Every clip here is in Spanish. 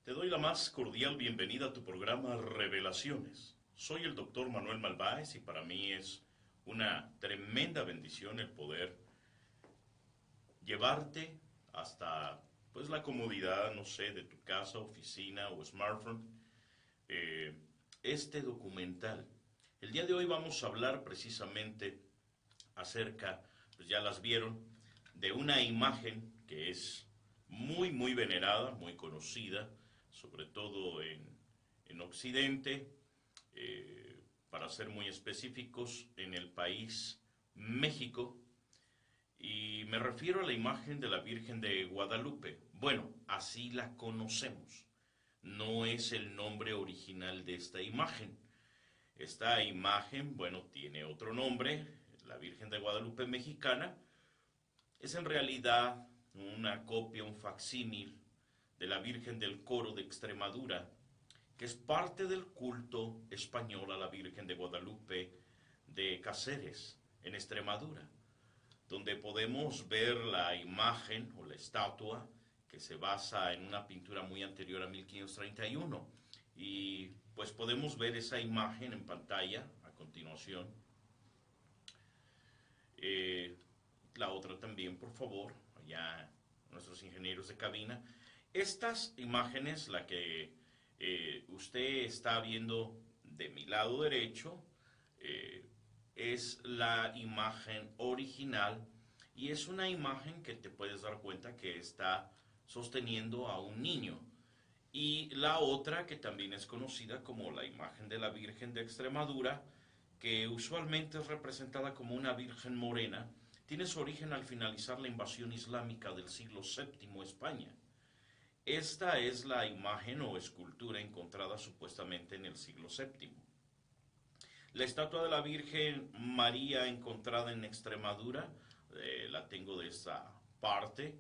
Te doy la más cordial bienvenida a tu programa Revelaciones. Soy el doctor Manuel Malváez y para mí es una tremenda bendición el poder llevarte hasta pues la comodidad, no sé, de tu casa, oficina o smartphone, eh, este documental. El día de hoy vamos a hablar precisamente acerca, pues ya las vieron, de una imagen que es muy venerada, muy conocida, sobre todo en Occidente, para ser muy específicos, en el país México, y me refiero a la imagen de la Virgen de Guadalupe. Bueno, así la conocemos. No es el nombre original de esta imagen. Esta imagen, bueno, tiene otro nombre, la Virgen de Guadalupe mexicana. Es en realidad una copia, un facsímil de la Virgen del Coro de Extremadura, que es parte del culto español a la Virgen de Guadalupe de Cáceres, en Extremadura, donde podemos ver la imagen o la estatua que se basa en una pintura muy anterior a 1531. Y pues podemos ver esa imagen en pantalla a continuación. Eh, la otra también, por favor, allá nuestros ingenieros de cabina. Estas imágenes, la que usted está viendo de mi lado derecho, eh, es la imagen original y es una imagen que te puedes dar cuenta que está sosteniendo a un niño. Y la otra, que también es conocida como la imagen de la Virgen de Extremadura, que usualmente es representada como una virgen morena, tiene su origen al finalizar la invasión islámica del siglo VII a España. Esta es la imagen o escultura encontrada supuestamente en el siglo VII. La estatua de la Virgen María encontrada en Extremadura, la tengo de esta parte,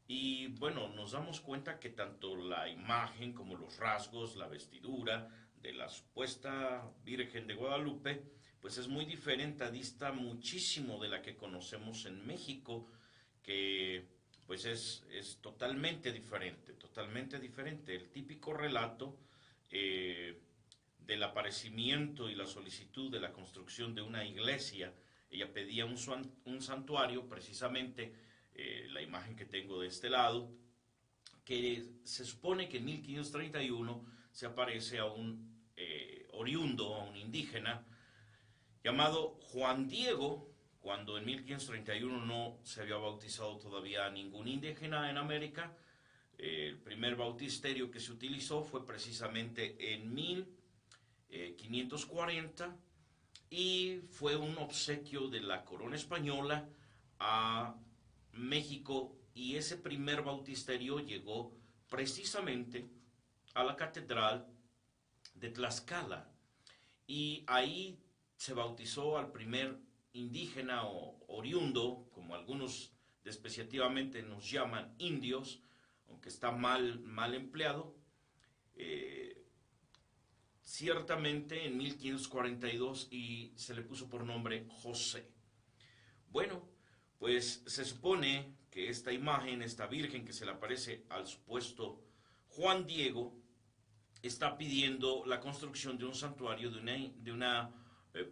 y bueno, nos damos cuenta que tanto la imagen como los rasgos, la vestidura de la supuesta Virgen de Guadalupe, pues es muy diferente, dista muchísimo de la que conocemos en México, que pues es totalmente diferente, totalmente diferente. El típico relato eh, del aparecimiento y la solicitud de la construcción de una iglesia, ella pedía un santuario, precisamente la imagen que tengo de este lado, que se supone que en 1531 se aparece a un oriundo, a un indígena, llamado Juan Diego, cuando en 1531 no se había bautizado todavía a ningún indígena en América. El primer bautisterio que se utilizó fue precisamente en 1540 y fue un obsequio de la corona española a México, y ese primer bautisterio llegó precisamente a la catedral de Tlaxcala y ahí se bautizó al primer indígena o oriundo, como algunos despreciativamente nos llaman indios, aunque está mal empleado, eh, ciertamente en 1542, y se le puso por nombre José. Bueno, pues se supone que esta imagen, esta virgen que se le aparece al supuesto Juan Diego, está pidiendo la construcción de un santuario, de una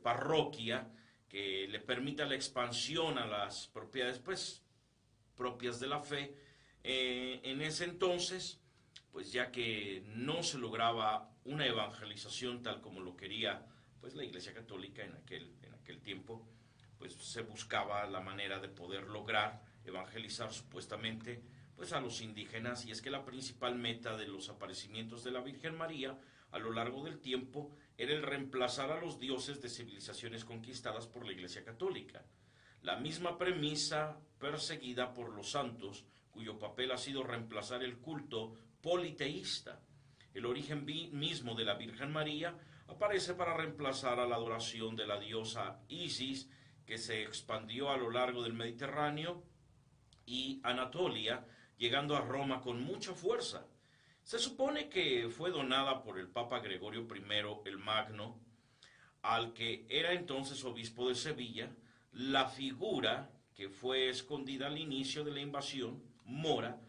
parroquia que le permita la expansión a las propiedades pues, propias de la fe. En ese entonces, pues ya que no se lograba una evangelización tal como lo quería pues la Iglesia Católica en aquel tiempo, pues se buscaba la manera de poder lograr evangelizar supuestamente pues a los indígenas, y es que la principal meta de los aparecimientos de la Virgen María a lo largo del tiempo era el reemplazar a los dioses de civilizaciones conquistadas por la Iglesia Católica. La misma premisa perseguida por los santos, cuyo papel ha sido reemplazar el culto politeísta. El origen mismo de la Virgen María aparece para reemplazar a la adoración de la diosa Isis, que se expandió a lo largo del Mediterráneo y Anatolia, llegando a Roma con mucha fuerza. Se supone que fue donada por el Papa Gregorio I el Magno, al que era entonces obispo de Sevilla. La figura que fue escondida al inicio de la invasión mora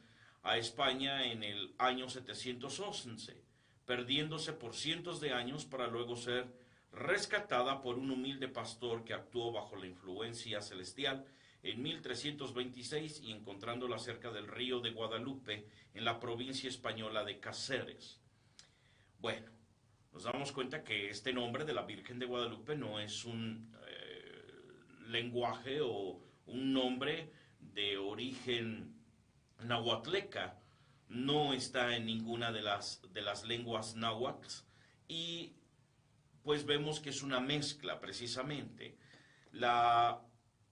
a España en el año 711, perdiéndose por cientos de años para luego ser rescatada por un humilde pastor que actuó bajo la influencia celestial en 1326 y encontrándola cerca del río de Guadalupe en la provincia española de Cáceres. Bueno, nos damos cuenta que este nombre de la Virgen de Guadalupe no es un lenguaje o un nombre de origen nahuatleca, no está en ninguna de las lenguas náhuatl, y pues vemos que es una mezcla precisamente. La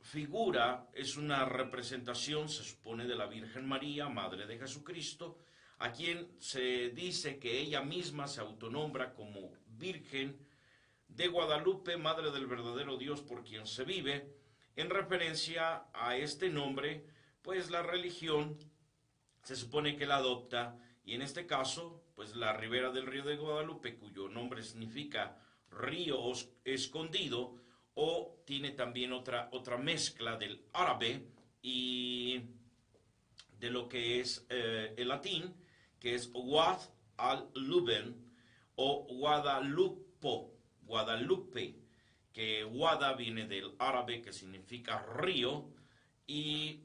figura es una representación, se supone, de la Virgen María, Madre de Jesucristo, a quien se dice que ella misma se autonombra como Virgen de Guadalupe, Madre del verdadero Dios por quien se vive. En referencia a este nombre, pues la religión se supone que la adopta, y en este caso, pues la ribera del río de Guadalupe, cuyo nombre significa río escondido, o tiene también otra mezcla del árabe y de lo que es el latín, que es Guad al-Luben o Guadalupe, que Guada viene del árabe, que significa río, y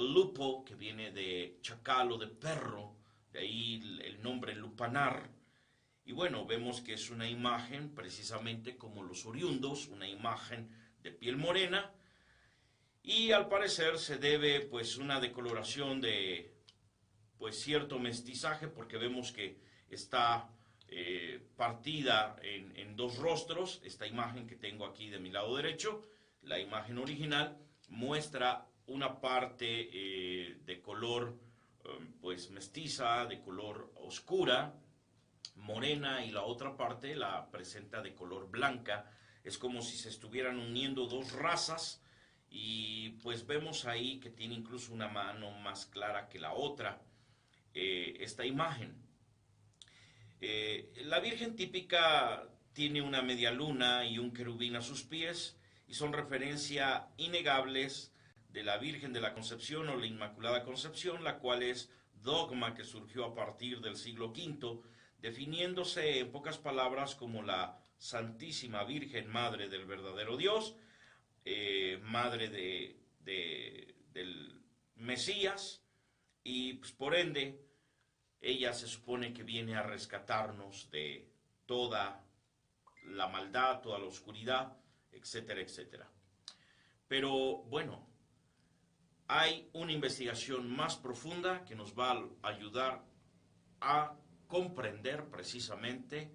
lupo, que viene de chacal o de perro, de ahí el nombre lupanar. Y bueno, vemos que es una imagen precisamente como los oriundos, una imagen de piel morena, y al parecer se debe pues una decoloración de pues cierto mestizaje, porque vemos que está partida en dos rostros. Esta imagen que tengo aquí de mi lado derecho, la imagen original, muestra una parte de color pues mestiza, de color oscura, morena, y la otra parte la presenta de color blanca. Es como si se estuvieran uniendo dos razas, y pues vemos ahí que tiene incluso una mano más clara que la otra, esta imagen. La Virgen típica tiene una media luna y un querubín a sus pies, y son referencia innegables de la Virgen de la Concepción o la Inmaculada Concepción, la cual es dogma que surgió a partir del siglo V, definiéndose en pocas palabras como la Santísima Virgen, Madre del verdadero Dios, Madre del Mesías, y pues, por ende, ella se supone que viene a rescatarnos de toda la maldad, toda la oscuridad, etcétera, etcétera. Pero bueno, hay una investigación más profunda que nos va a ayudar a comprender precisamente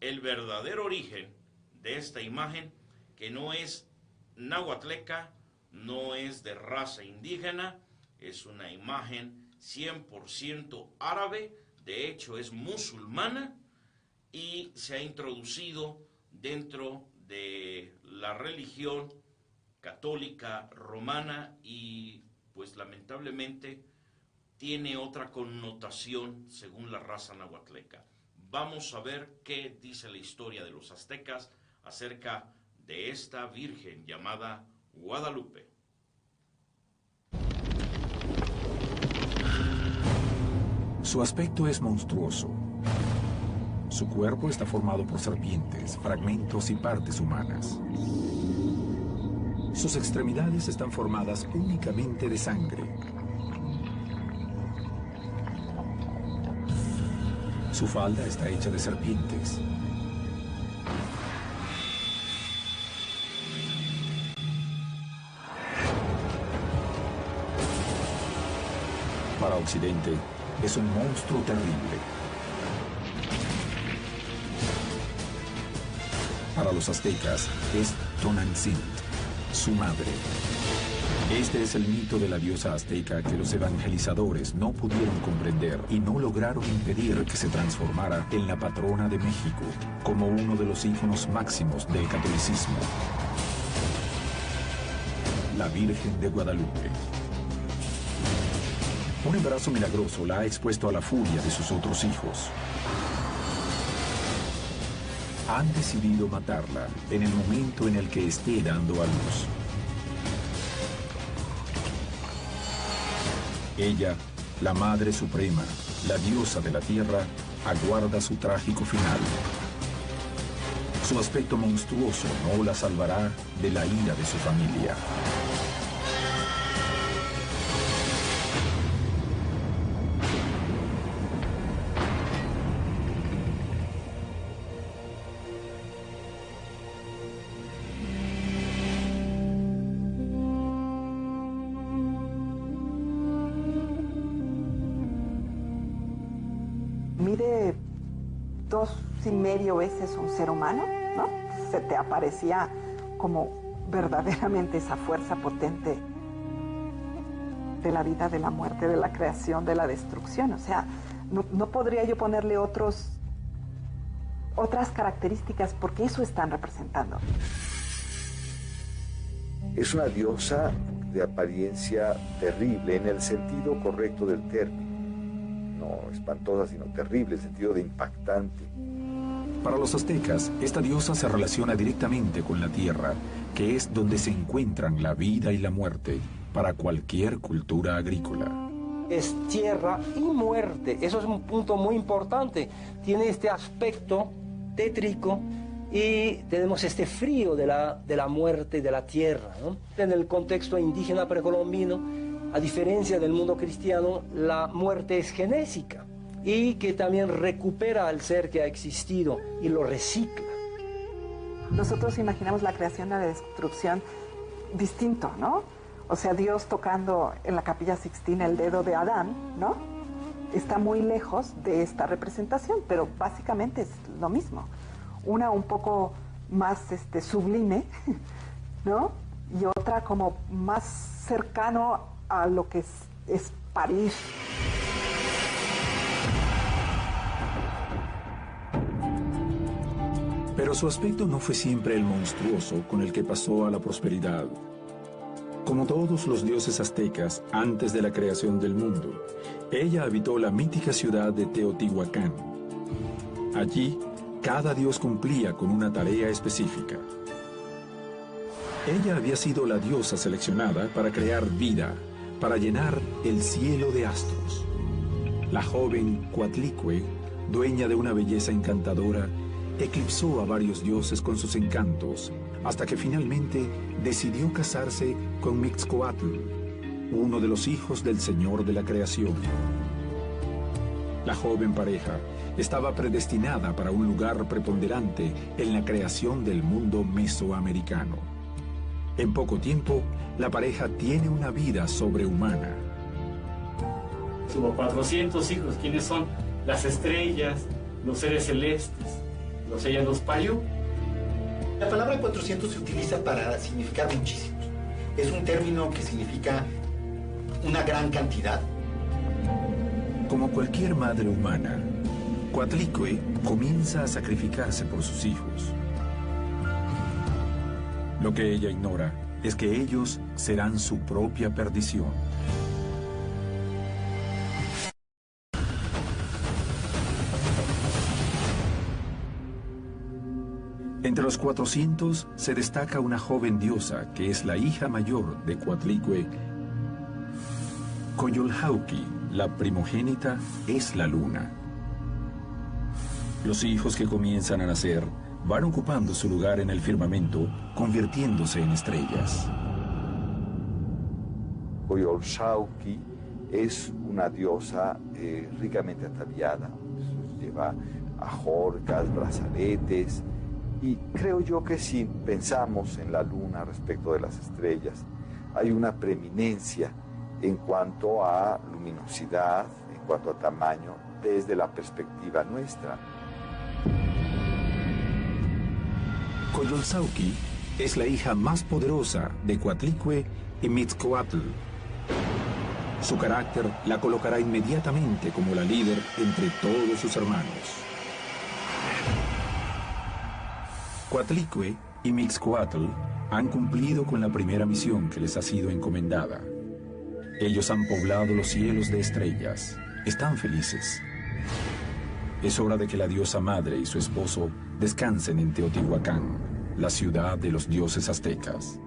el verdadero origen de esta imagen, que no es nahuatleca, no es de raza indígena, es una imagen 100% árabe, de hecho es musulmana, y se ha introducido dentro de la religión católica romana, y pues lamentablemente tiene otra connotación según la raza nahuatleca. Vamos a ver qué dice la historia de los aztecas acerca de esta virgen llamada Guadalupe. Su aspecto es monstruoso. Su cuerpo está formado por serpientes, fragmentos y partes humanas. Sus extremidades están formadas únicamente de sangre. Su falda está hecha de serpientes. Para Occidente, es un monstruo terrible. Para los aztecas, es Tonantzin, su madre. Este es el mito de la diosa azteca que los evangelizadores no pudieron comprender y no lograron impedir que se transformara en la patrona de México, como uno de los íconos máximos del catolicismo. La Virgen de Guadalupe. Un embarazo milagroso la ha expuesto a la furia de sus otros hijos. Han decidido matarla en el momento en el que esté dando a luz. Ella la Madre Suprema, la diosa de la tierra, aguarda su trágico final. Su aspecto monstruoso no la salvará de la ira de su familia. Mide 2,5 veces un ser humano, ¿no? Se te aparecía como verdaderamente esa fuerza potente de la vida, de la muerte, de la creación, de la destrucción. O sea, no podría yo ponerle otras características porque eso están representando. Es una diosa de apariencia terrible en el sentido correcto del término. No espantosa, sino terrible, el sentido de impactante. Para los aztecas, esta diosa se relaciona directamente con la tierra, que es donde se encuentran la vida y la muerte para cualquier cultura agrícola. Es tierra y muerte, eso es un punto muy importante. Tiene este aspecto tétrico y tenemos este frío de la muerte de la tierra, ¿no? En el contexto indígena precolombino, a diferencia del mundo cristiano, la muerte es genésica y que también recupera al ser que ha existido y lo recicla. Nosotros imaginamos la creación y la destrucción distinto, ¿no? O sea, Dios tocando en la Capilla Sixtina el dedo de Adán, ¿no? Está muy lejos de esta representación, pero básicamente es lo mismo. Una un poco más sublime, ¿no? Y otra como más cercano a lo que es París. Pero su aspecto no fue siempre el monstruoso con el que pasó a la prosperidad. Como todos los dioses aztecas antes de la creación del mundo, ella habitó la mítica ciudad de Teotihuacán. Allí, cada dios cumplía con una tarea específica. Ella había sido la diosa seleccionada para crear vida, para llenar el cielo de astros. La joven Coatlicue, dueña de una belleza encantadora, eclipsó a varios dioses con sus encantos, hasta que finalmente decidió casarse con Mixcoatl, uno de los hijos del Señor de la Creación. La joven pareja estaba predestinada para un lugar preponderante en la creación del mundo mesoamericano. En poco tiempo, la pareja tiene una vida sobrehumana. Tuvo 400 hijos. ¿Quiénes son? Las estrellas, los seres celestes, los Payú. La palabra 400 se utiliza para significar muchísimos. Es un término que significa una gran cantidad. Como cualquier madre humana, Coatlicue comienza a sacrificarse por sus hijos. Lo que ella ignora es que ellos serán su propia perdición. Entre los 400 se destaca una joven diosa que es la hija mayor de Coatlicue. Coyolxauhqui, la primogénita, es la luna. Los hijos que comienzan a nacer van ocupando su lugar en el firmamento, convirtiéndose en estrellas. Coyolxauhqui es una diosa ricamente ataviada. Lleva ajorcas, brazaletes, y creo yo que si pensamos en la luna respecto de las estrellas, hay una preeminencia en cuanto a luminosidad, en cuanto a tamaño, desde la perspectiva nuestra. Coyolxauhqui es la hija más poderosa de Coatlicue y Mixcoatl. Su carácter la colocará inmediatamente como la líder entre todos sus hermanos. Coatlicue y Mixcoatl han cumplido con la primera misión que les ha sido encomendada. Ellos han poblado los cielos de estrellas. Están felices. Es hora de que la diosa madre y su esposo descansen en Teotihuacán, la ciudad de los dioses aztecas.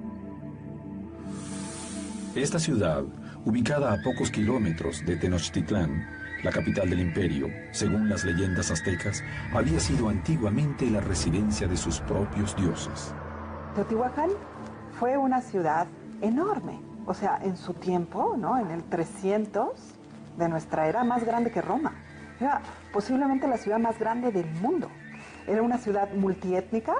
Esta ciudad, ubicada a pocos kilómetros de Tenochtitlán, la capital del imperio, según las leyendas aztecas, había sido antiguamente la residencia de sus propios dioses. Teotihuacán fue una ciudad enorme, o sea, en su tiempo, ¿no? En el 300 de nuestra era, más grande que Roma. Era posiblemente la ciudad más grande del mundo. Era una ciudad multiétnica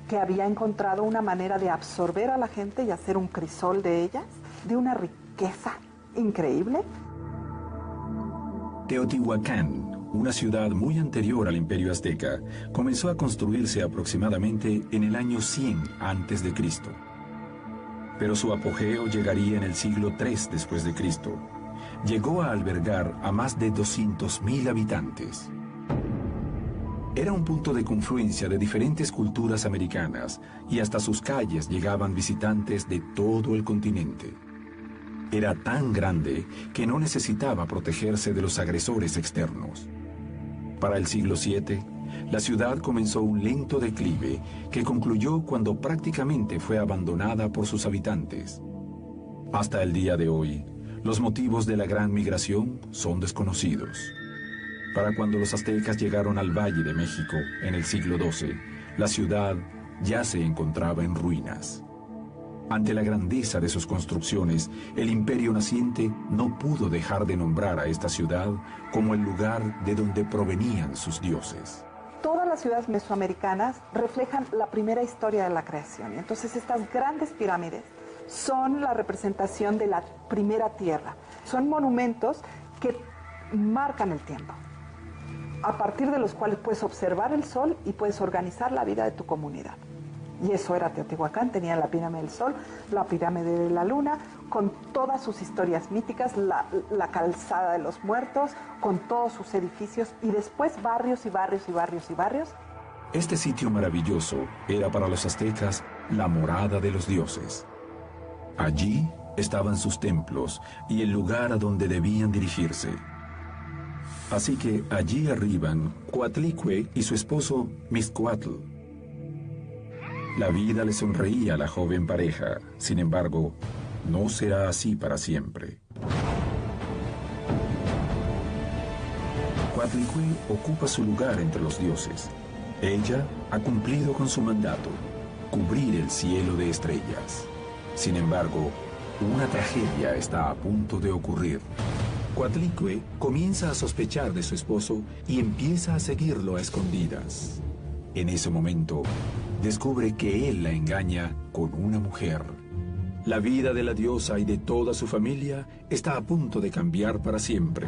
que había encontrado una manera de absorber a la gente y hacer un crisol de ellas, de una riqueza increíble. Teotihuacán, una ciudad muy anterior al Imperio Azteca, comenzó a construirse aproximadamente en el año 100 a.C. Pero su apogeo llegaría en el siglo III después de Cristo. Llegó a albergar a más de 200.000 habitantes. Era un punto de confluencia de diferentes culturas americanas y hasta sus calles llegaban visitantes de todo el continente. Era tan grande que no necesitaba protegerse de los agresores externos. Para el siglo VII, la ciudad comenzó un lento declive que concluyó cuando prácticamente fue abandonada por sus habitantes. Hasta el día de hoy, los motivos de la gran migración son desconocidos. Para cuando los aztecas llegaron al Valle de México en el siglo XII, la ciudad ya se encontraba en ruinas. Ante la grandeza de sus construcciones, el imperio naciente no pudo dejar de nombrar a esta ciudad como el lugar de donde provenían sus dioses. Todas las ciudades mesoamericanas reflejan la primera historia de la creación. Entonces estas grandes pirámides son la representación de la primera tierra. Son monumentos que marcan el tiempo, a partir de los cuales puedes observar el sol y puedes organizar la vida de tu comunidad. Y eso era Teotihuacán. Tenía la pirámide del sol, la pirámide de la luna, con todas sus historias míticas, la calzada de los muertos, con todos sus edificios, y después barrios y barrios y barrios y barrios. Este sitio maravilloso era para los aztecas la morada de los dioses. Allí estaban sus templos y el lugar a donde debían dirigirse. Así que allí arriban Coatlicue y su esposo Mixcoatl. La vida le sonreía a la joven pareja, sin embargo, no será así para siempre. Coatlicue ocupa su lugar entre los dioses. Ella ha cumplido con su mandato, cubrir el cielo de estrellas. Sin embargo, una tragedia está a punto de ocurrir. Coatlicue comienza a sospechar de su esposo y empieza a seguirlo a escondidas. En ese momento, descubre que él la engaña con una mujer. La vida de la diosa y de toda su familia está a punto de cambiar para siempre.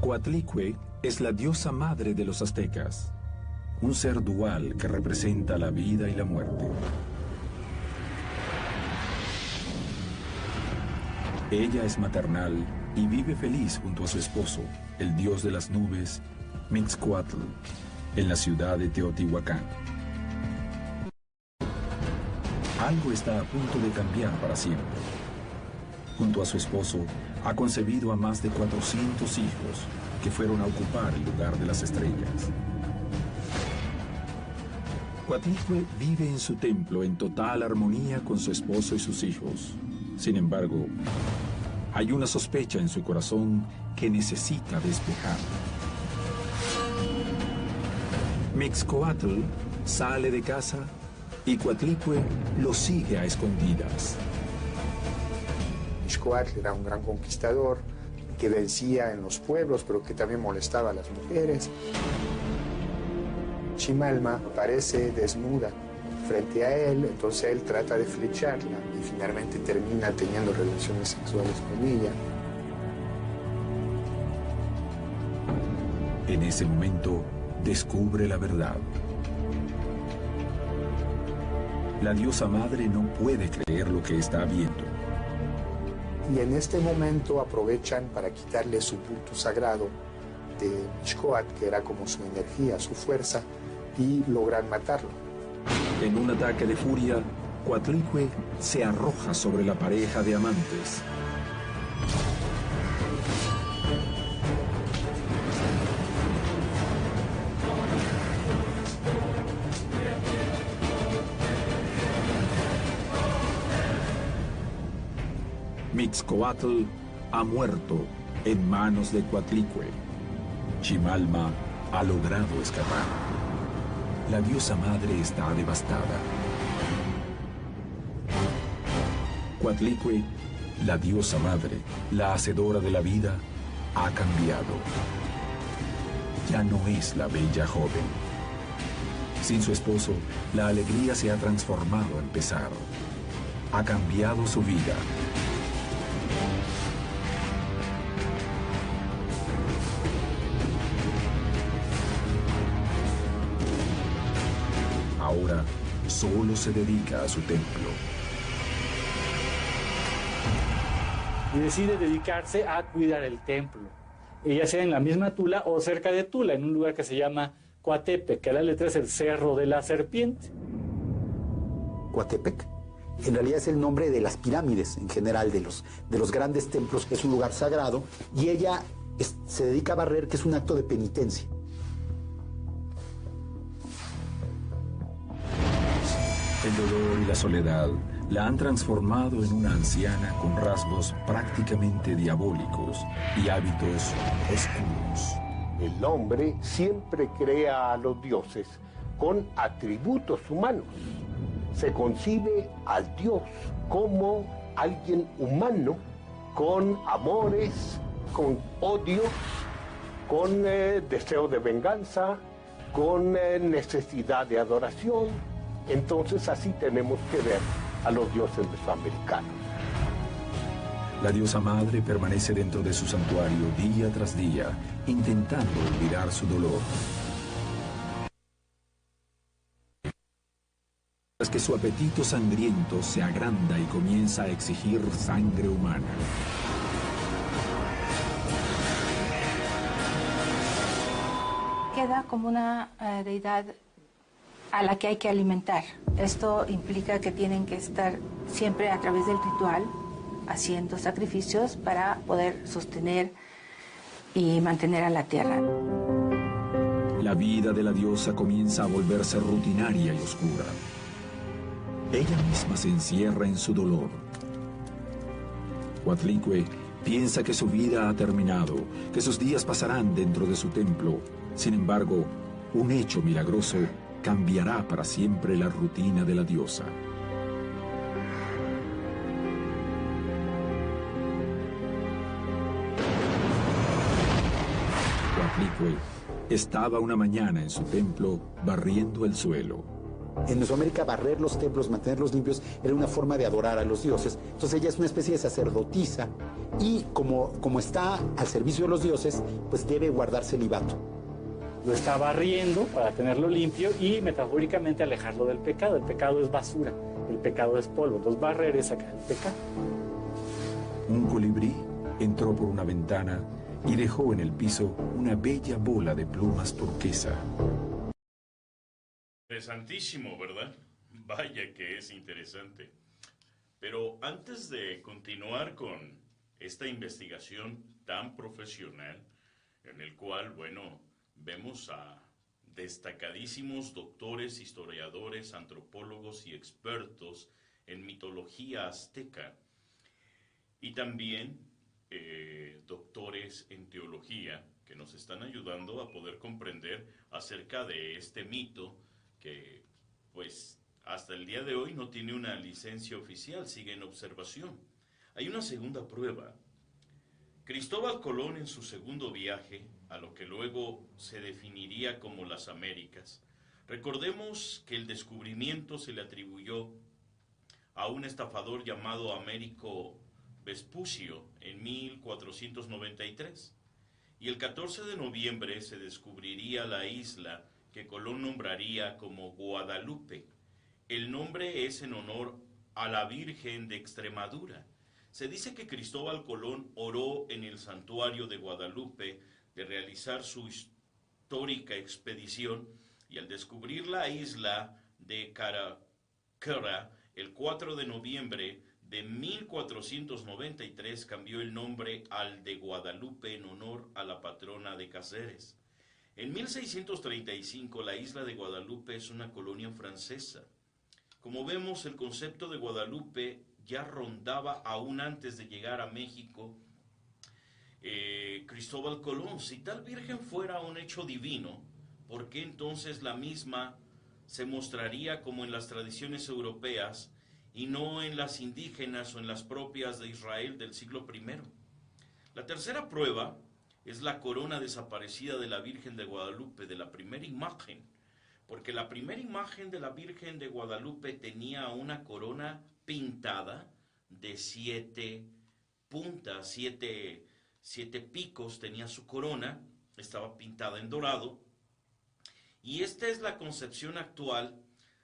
Coatlicue es la diosa madre de los aztecas, un ser dual que representa la vida y la muerte. Ella es maternal y vive feliz junto a su esposo, el dios de las nubes, Mixcoatl, en la ciudad de Teotihuacán. Algo está a punto de cambiar para siempre. Junto a su esposo, ha concebido a más de 400 hijos que fueron a ocupar el lugar de las estrellas. Coatlicue vive en su templo en total armonía con su esposo y sus hijos. Sin embargo, hay una sospecha en su corazón que necesita despejar. Mixcoatl sale de casa y Coatlicue lo sigue a escondidas. Mixcoatl era un gran conquistador que vencía en los pueblos, pero que también molestaba a las mujeres. Chimalma aparece desnuda frente a él, entonces él trata de flecharla y finalmente termina teniendo relaciones sexuales con ella. En ese momento, descubre la verdad. La diosa madre no puede creer lo que está viendo. Y en este momento aprovechan para quitarle su punto sagrado de Mixcoatl, que era como su energía, su fuerza, y logran matarlo. En un ataque de furia, Coatlicue se arroja sobre la pareja de amantes. Mixcoatl ha muerto en manos de Coatlicue. Chimalma ha logrado escapar. La diosa madre está devastada. Coatlicue, la diosa madre, la hacedora de la vida, ha cambiado. Ya no es la bella joven. Sin su esposo, la alegría se ha transformado en pesar. Ha cambiado su vida. Ahora solo se dedica a su templo. Y decide dedicarse a cuidar el templo. Ella sea en la misma Tula o cerca de Tula, en un lugar que se llama Coatepec, que a la letra es el Cerro de la Serpiente. Coatepec, en realidad es el nombre de las pirámides en general, de los grandes templos. Es un lugar sagrado y ella se dedica a barrer, que es un acto de penitencia. El dolor y la soledad la han transformado en una anciana con rasgos prácticamente diabólicos y hábitos oscuros. El hombre siempre crea a los dioses con atributos humanos. Se concibe al dios como alguien humano, con amores, con odios, con deseo de venganza, con necesidad de adoración. Entonces así tenemos que ver a los dioses mesoamericanos. La diosa madre permanece dentro de su santuario día tras día, intentando olvidar su dolor. Mientras que su apetito sangriento se agranda y comienza a exigir sangre humana. Queda como una deidad a la que hay que alimentar. Esto implica que tienen que estar siempre a través del ritual haciendo sacrificios para poder sostener y mantener a la tierra. La vida de la diosa comienza a volverse rutinaria y oscura. Ella misma se encierra en su dolor. Coatlicue piensa que su vida ha terminado, que sus días pasarán dentro de su templo. Sin embargo, un hecho milagroso cambiará para siempre la rutina de la diosa. Coatlicue estaba una mañana en su templo barriendo el suelo. En Mesoamérica, barrer los templos, mantenerlos limpios, era una forma de adorar a los dioses. Entonces ella es una especie de sacerdotisa y como está al servicio de los dioses, pues debe guardar celibato. Lo está barriendo para tenerlo limpio y metafóricamente alejarlo del pecado. El pecado es basura, el pecado es polvo. Entonces barrer es sacar el pecado. Un colibrí entró por una ventana y dejó en el piso una bella bola de plumas turquesa. Interesantísimo, ¿verdad? Vaya que es interesante. Pero antes de continuar con esta investigación tan profesional, en el cual, bueno, vemos a destacadísimos doctores, historiadores, antropólogos y expertos en mitología azteca, y también doctores en teología que nos están ayudando a poder comprender acerca de este mito que, pues, hasta el día de hoy no tiene una licencia oficial, sigue en observación. Hay una segunda prueba. Cristóbal Colón, en su segundo viaje a lo que luego se definiría como las Américas, recordemos que el descubrimiento se le atribuyó a un estafador llamado Américo Vespucio en 1493, y el 14 de noviembre se descubriría la isla que Colón nombraría como Guadalupe. El nombre es en honor a la Virgen de Extremadura. Se dice que Cristóbal Colón oró en el santuario de Guadalupe de realizar su histórica expedición, y al descubrir la isla de Caracara el 4 de noviembre de 1493 cambió el nombre al de Guadalupe en honor a la patrona de Cáceres. En 1635 la isla de Guadalupe es una colonia francesa. Como vemos, el concepto de Guadalupe ya rondaba aún antes de llegar a México Cristóbal Colón. Si tal Virgen fuera un hecho divino, ¿por qué entonces la misma se mostraría como en las tradiciones europeas y no en las indígenas o en las propias de Israel del siglo I? La tercera prueba es la corona desaparecida de la Virgen de Guadalupe, de la primera imagen, porque la primera imagen de la Virgen de Guadalupe tenía una corona pintada de 7 puntas, 7 picos tenía su corona, estaba pintada en dorado, y esta es la concepción actual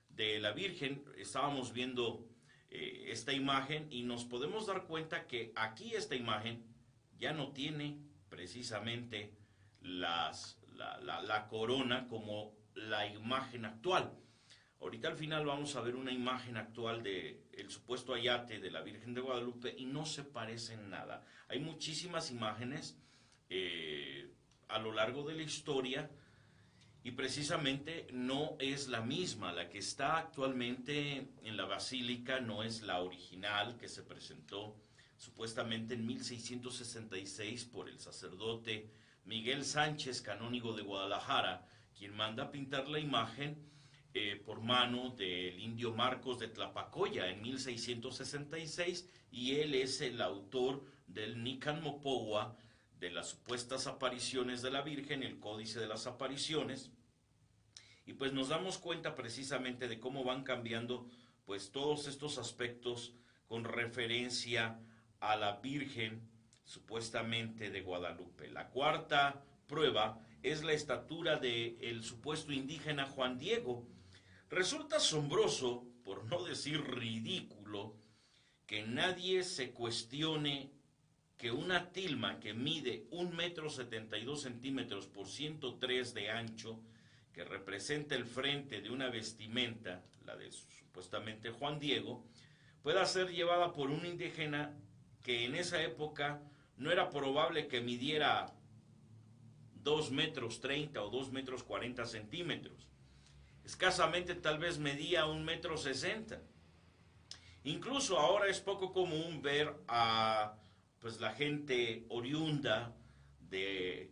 de la Virgen. Estábamos viendo esta imagen y nos podemos dar cuenta que aquí esta imagen ya no tiene precisamente la corona como la imagen actual. Ahorita al final vamos a ver una imagen actual de el supuesto ayate de la Virgen de Guadalupe y no se parece en nada. Hay muchísimas imágenes a lo largo de la historia y precisamente no es la misma. La que está actualmente en la basílica no es la original que se presentó supuestamente en 1666 por el sacerdote Miguel Sánchez, canónigo de Guadalajara, quien manda pintar la imagen por mano del indio Marcos de Tlapacoya en 1666, y él es el autor del Nican Mopohua, de las supuestas apariciones de la Virgen, el Códice de las Apariciones, y pues nos damos cuenta precisamente de cómo van cambiando pues todos estos aspectos con referencia a la Virgen supuestamente de Guadalupe. La cuarta prueba es la estatura del supuesto indígena Juan Diego. Resulta asombroso, por no decir ridículo, que nadie se cuestione que una tilma que mide 1,72 m por 103 de ancho, que representa el frente de una vestimenta, la de supuestamente Juan Diego, pueda ser llevada por un indígena que en esa época no era probable que midiera 2,30 m o 2,40 m. Escasamente tal vez medía 1,60 m. Incluso ahora es poco común ver a pues la gente oriunda de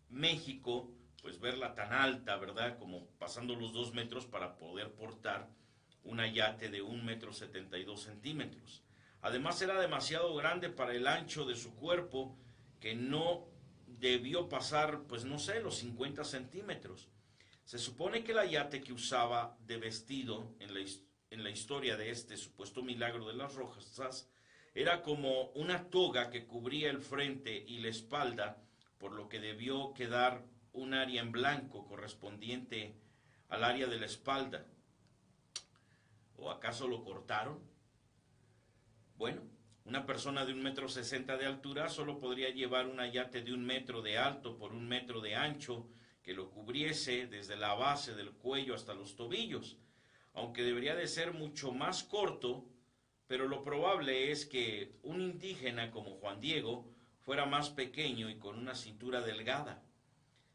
México, pues verla tan alta, ¿verdad? Como pasando los 2 metros para poder portar un ayate de 1,72 m. Además era demasiado grande para el ancho de su cuerpo, que no debió pasar, pues no sé, los 50 centímetros. Se supone que el ayate que usaba de vestido en la historia de este supuesto milagro de las Rosas era como una toga que cubría el frente y la espalda, por lo que debió quedar un área en blanco correspondiente al área de la espalda. ¿O acaso lo cortaron? Bueno, una persona de 1,60 m de altura solo podría llevar un ayate de 1 metro de alto por 1 metro de ancho, que lo cubriese desde la base del cuello hasta los tobillos, aunque debería de ser mucho más corto, pero lo probable es que un indígena como Juan Diego fuera más pequeño y con una cintura delgada.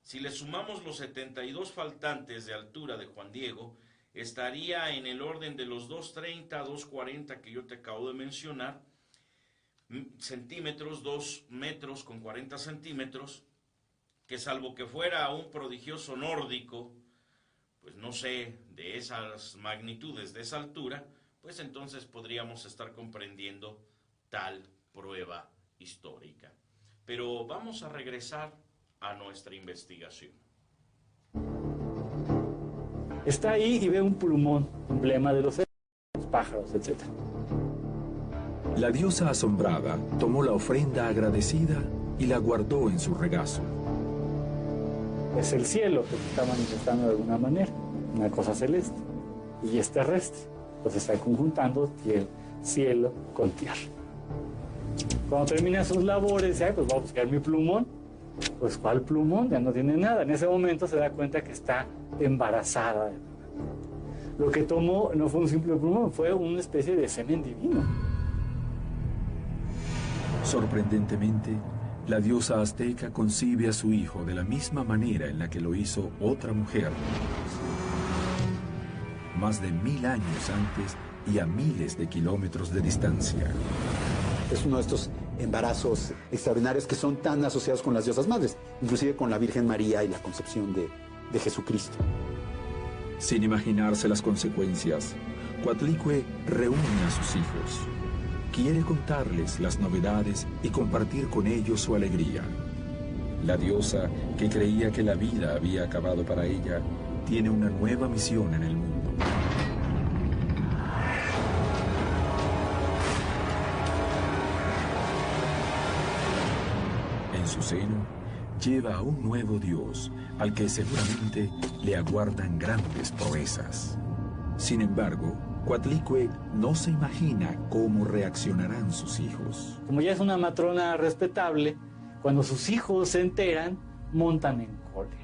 Si le sumamos los 72 faltantes de altura de Juan Diego, estaría en el orden de los 2,30, 2,40 que yo te acabo de mencionar, centímetros, 2 metros con 40 centímetros, que salvo que fuera un prodigioso nórdico, pues no sé, de esas magnitudes, de esa altura, pues entonces podríamos estar comprendiendo tal prueba histórica. Pero vamos a regresar a nuestra investigación. Está ahí y ve un plumón, emblema de los pájaros, etc. La diosa asombrada tomó la ofrenda agradecida y la guardó en su regazo. Es el cielo que se está manifestando de alguna manera, una cosa celeste, y es terrestre. Entonces está conjuntando cielo con tierra. Cuando termina sus labores, dice, pues voy a buscar mi plumón. Pues ¿cuál plumón? Ya no tiene nada. En ese momento se da cuenta que está embarazada. Lo que tomó no fue un simple plumón, fue una especie de semen divino. Sorprendentemente, la diosa azteca concibe a su hijo de la misma manera en la que lo hizo otra mujer. Más de 1000 años antes y a miles de kilómetros de distancia. Es uno de estos embarazos extraordinarios que son tan asociados con las diosas madres, inclusive con la Virgen María y la concepción de Jesucristo. Sin imaginarse las consecuencias, Coatlicue reúne a sus hijos. Quiere contarles las novedades y compartir con ellos su alegría. La diosa, que creía que la vida había acabado para ella, tiene una nueva misión en el mundo. En su seno, lleva a un nuevo dios, al que seguramente le aguardan grandes proezas. Sin embargo, Coatlicue no se imagina cómo reaccionarán sus hijos. Como ya es una matrona respetable, cuando sus hijos se enteran, montan en cólera.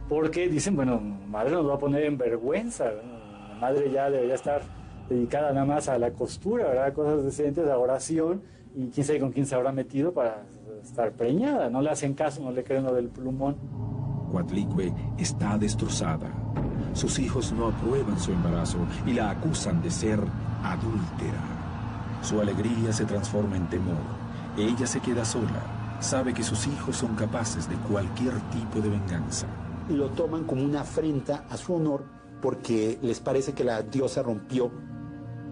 Porque dicen, bueno, madre nos va a poner en vergüenza, ¿no? La madre ya debería estar dedicada nada más a la costura, ¿verdad? Cosas decentes, a oración, y quién sabe con quién se habrá metido para estar preñada. No le hacen caso, no le creen lo del plumón. Coatlicue está destrozada. Sus hijos no aprueban su embarazo y la acusan de ser adúltera. Su alegría se transforma en temor. Ella se queda sola. Sabe que sus hijos son capaces de cualquier tipo de venganza. Lo toman como una afrenta a su honor porque les parece que la diosa rompió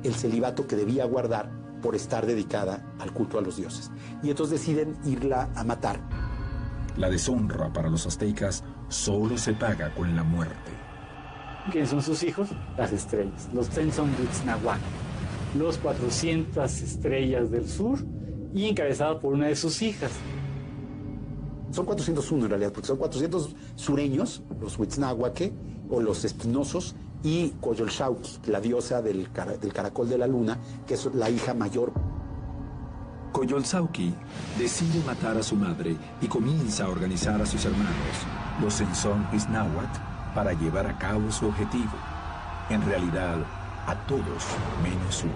el celibato que debía guardar por estar dedicada al culto a los dioses. Y entonces deciden irla a matar. La deshonra para los aztecas solo se paga con la muerte. ¿Quiénes son sus hijos? Las estrellas, los Tzemtzonhuitznahuac, los 400 estrellas del sur, y encabezado por una de sus hijas. Son 401 en realidad, porque son 400 sureños, los Huitznahuaque, o los espinosos, y Coyolxauhqui, la diosa del caracol de la luna, que es la hija mayor. Coyolxauhqui decide matar a su madre y comienza a organizar a sus hermanos, los Tzemtzonhuitznahuac, para llevar a cabo su objetivo. En realidad, a todos menos uno.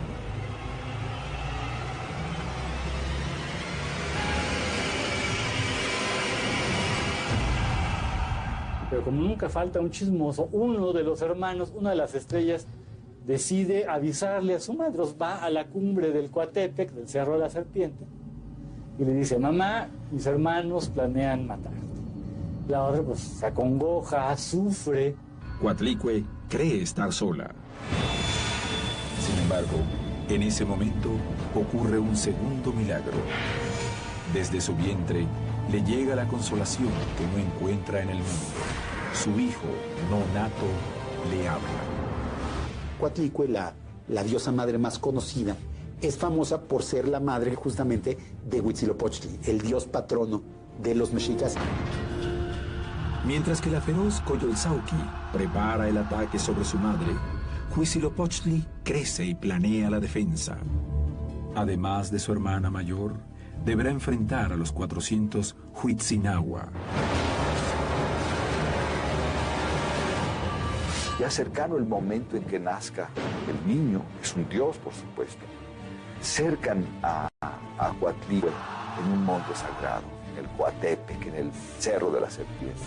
Pero como nunca falta un chismoso, uno de los hermanos, una de las estrellas, decide avisarle a su madre. Va a la cumbre del Coatepec, del Cerro de la Serpiente, y le dice: mamá, mis hermanos planean matarte. La otra pues se acongoja, sufre. Coatlicue cree estar sola. Sin embargo, en ese momento ocurre un segundo milagro. Desde su vientre le llega la consolación que no encuentra en el mundo. Su hijo no nato le habla. Coatlicue, la diosa madre más conocida, es famosa por ser la madre justamente de Huitzilopochtli, el dios patrono de los mexicas. Mientras que la feroz Coyolxauhqui prepara el ataque sobre su madre, Huitzilopochtli crece y planea la defensa. Además de su hermana mayor, deberá enfrentar a los 400 Huitzinahua. Ya cercano el momento en que nazca el niño, es un dios por supuesto, cercan a Coatlicue en un monte sagrado, en el Coatepec, en el Cerro de la Serpiente.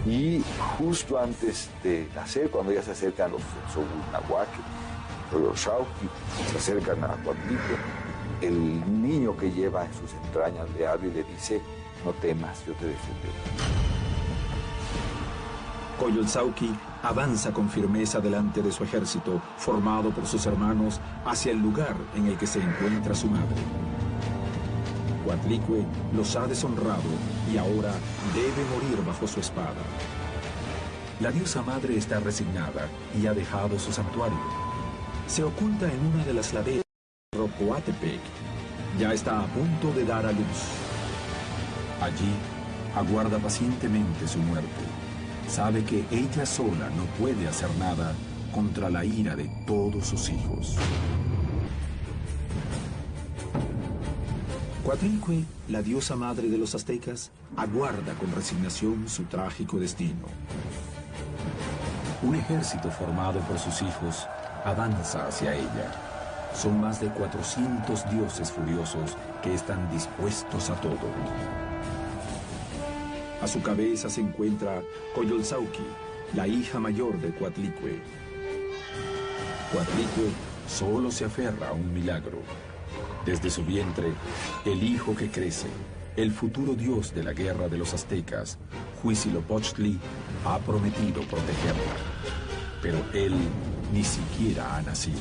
Y justo antes de nacer, cuando ya se acercan los Tzemtzonhuitznahuac, Coyolxauhqui, se acercan a Coatlicue, el niño que lleva en sus entrañas le habla y le dice: no temas, yo te defenderé. Coyolxauhqui avanza con firmeza delante de su ejército, formado por sus hermanos, hacia el lugar en el que se encuentra su madre. Coatlicue los ha deshonrado y ahora debe morir bajo su espada. La diosa madre está resignada y ha dejado su santuario. Se oculta en una de las laderas del Coatepec. Ya está a punto de dar a luz. Allí aguarda pacientemente su muerte. Sabe que ella sola no puede hacer nada contra la ira de todos sus hijos. Coatlicue, la diosa madre de los aztecas, aguarda con resignación su trágico destino. Un ejército formado por sus hijos avanza hacia ella. Son más de 400 dioses furiosos que están dispuestos a todo. A su cabeza se encuentra Coyolxauhqui, la hija mayor de Coatlicue. Coatlicue solo se aferra a un milagro. Desde su vientre, el hijo que crece, el futuro dios de la guerra de los aztecas, Huitzilopochtli, ha prometido protegerla. Pero él ni siquiera ha nacido.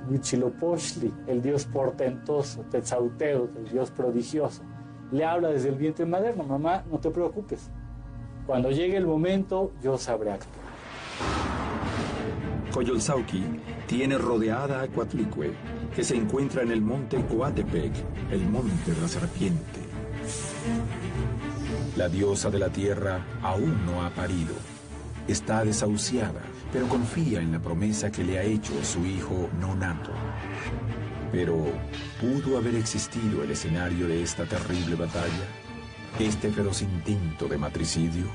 Huitzilopochtli, el dios portentoso, Tetzaltecutl, el dios prodigioso, le habla desde el vientre materno: mamá, no te preocupes, cuando llegue el momento yo sabré actuar. Coyolxauhqui tiene rodeada a Coatlicue, que se encuentra en el monte Coatepec, el monte de la serpiente. La diosa de la tierra aún no ha parido. Está desahuciada, pero confía en la promesa que le ha hecho su hijo no nato. Pero, ¿pudo haber existido el escenario de esta terrible batalla? ¿Este feroz instinto de matricidio?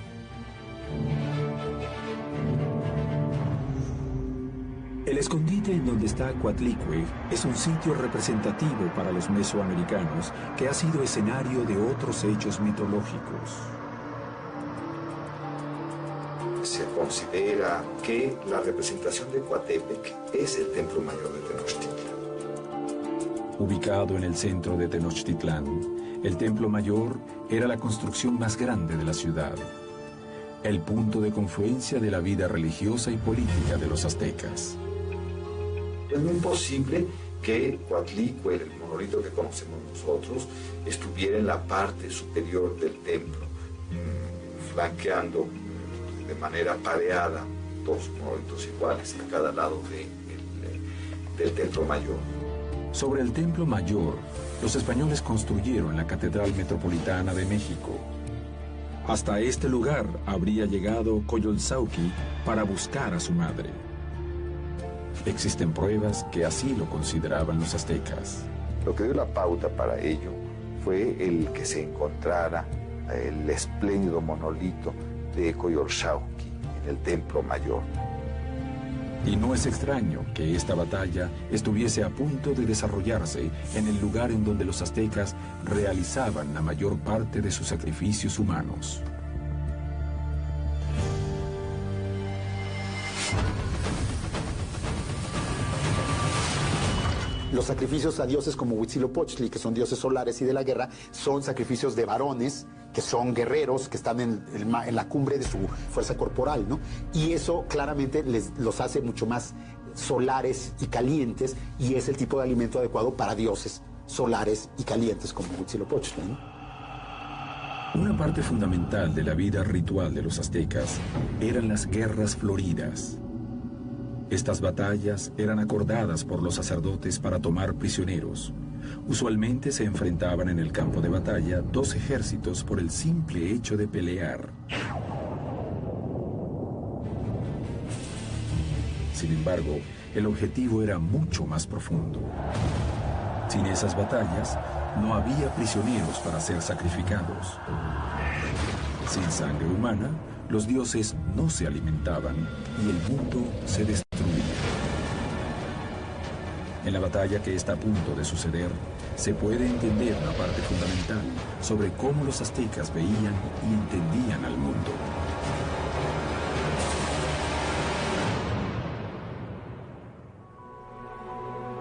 El escondite en donde está Coatlicue es un sitio representativo para los mesoamericanos que ha sido escenario de otros hechos mitológicos. Se considera que la representación de Coatepec es el templo mayor de Tenochtitlan. Ubicado en el centro de Tenochtitlán, el templo mayor era la construcción más grande de la ciudad, el punto de confluencia de la vida religiosa y política de los aztecas. Es muy posible que Coatlicue, el monolito que conocemos nosotros, estuviera en la parte superior del templo, flanqueando de manera pareada dos monolitos iguales a cada lado del templo mayor. Sobre el templo mayor, los españoles construyeron la Catedral Metropolitana de México. Hasta este lugar habría llegado Coyolxauhqui para buscar a su madre. Existen pruebas que así lo consideraban los aztecas. Lo que dio la pauta para ello fue el que se encontrara el espléndido monolito de Coyolxauhqui en el templo mayor. Y no es extraño que esta batalla estuviese a punto de desarrollarse en el lugar en donde los aztecas realizaban la mayor parte de sus sacrificios humanos. Los sacrificios a dioses como Huitzilopochtli, que son dioses solares y de la guerra, son sacrificios de varones, que son guerreros, que están en la cumbre de su fuerza corporal, ¿no? Y eso claramente los hace mucho más solares y calientes, y es el tipo de alimento adecuado para dioses solares y calientes como Huitzilopochtli, ¿no? Una parte fundamental de la vida ritual de los aztecas eran las guerras floridas. Estas batallas eran acordadas por los sacerdotes para tomar prisioneros. Usualmente se enfrentaban en el campo de batalla dos ejércitos por el simple hecho de pelear. Sin embargo, el objetivo era mucho más profundo. Sin esas batallas, no había prisioneros para ser sacrificados. Sin sangre humana, los dioses no se alimentaban y el mundo se destruía. En la batalla que está a punto de suceder, se puede entender una parte fundamental sobre cómo los aztecas veían y entendían al mundo.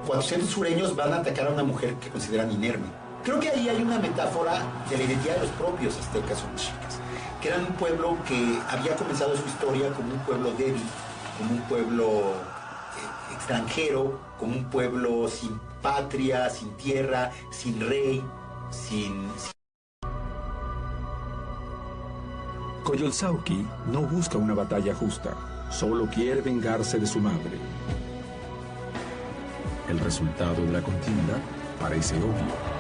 Cuatrocientos sureños van a atacar a una mujer que consideran inerme. Creo que ahí hay una metáfora de la identidad de los propios aztecas o mexicas, que eran un pueblo que había comenzado su historia como un pueblo débil, como un pueblo extranjero, como un pueblo sin patria, sin tierra, sin rey, sin... Coyolxauhqui no busca una batalla justa, solo quiere vengarse de su madre. El resultado de la contienda parece obvio.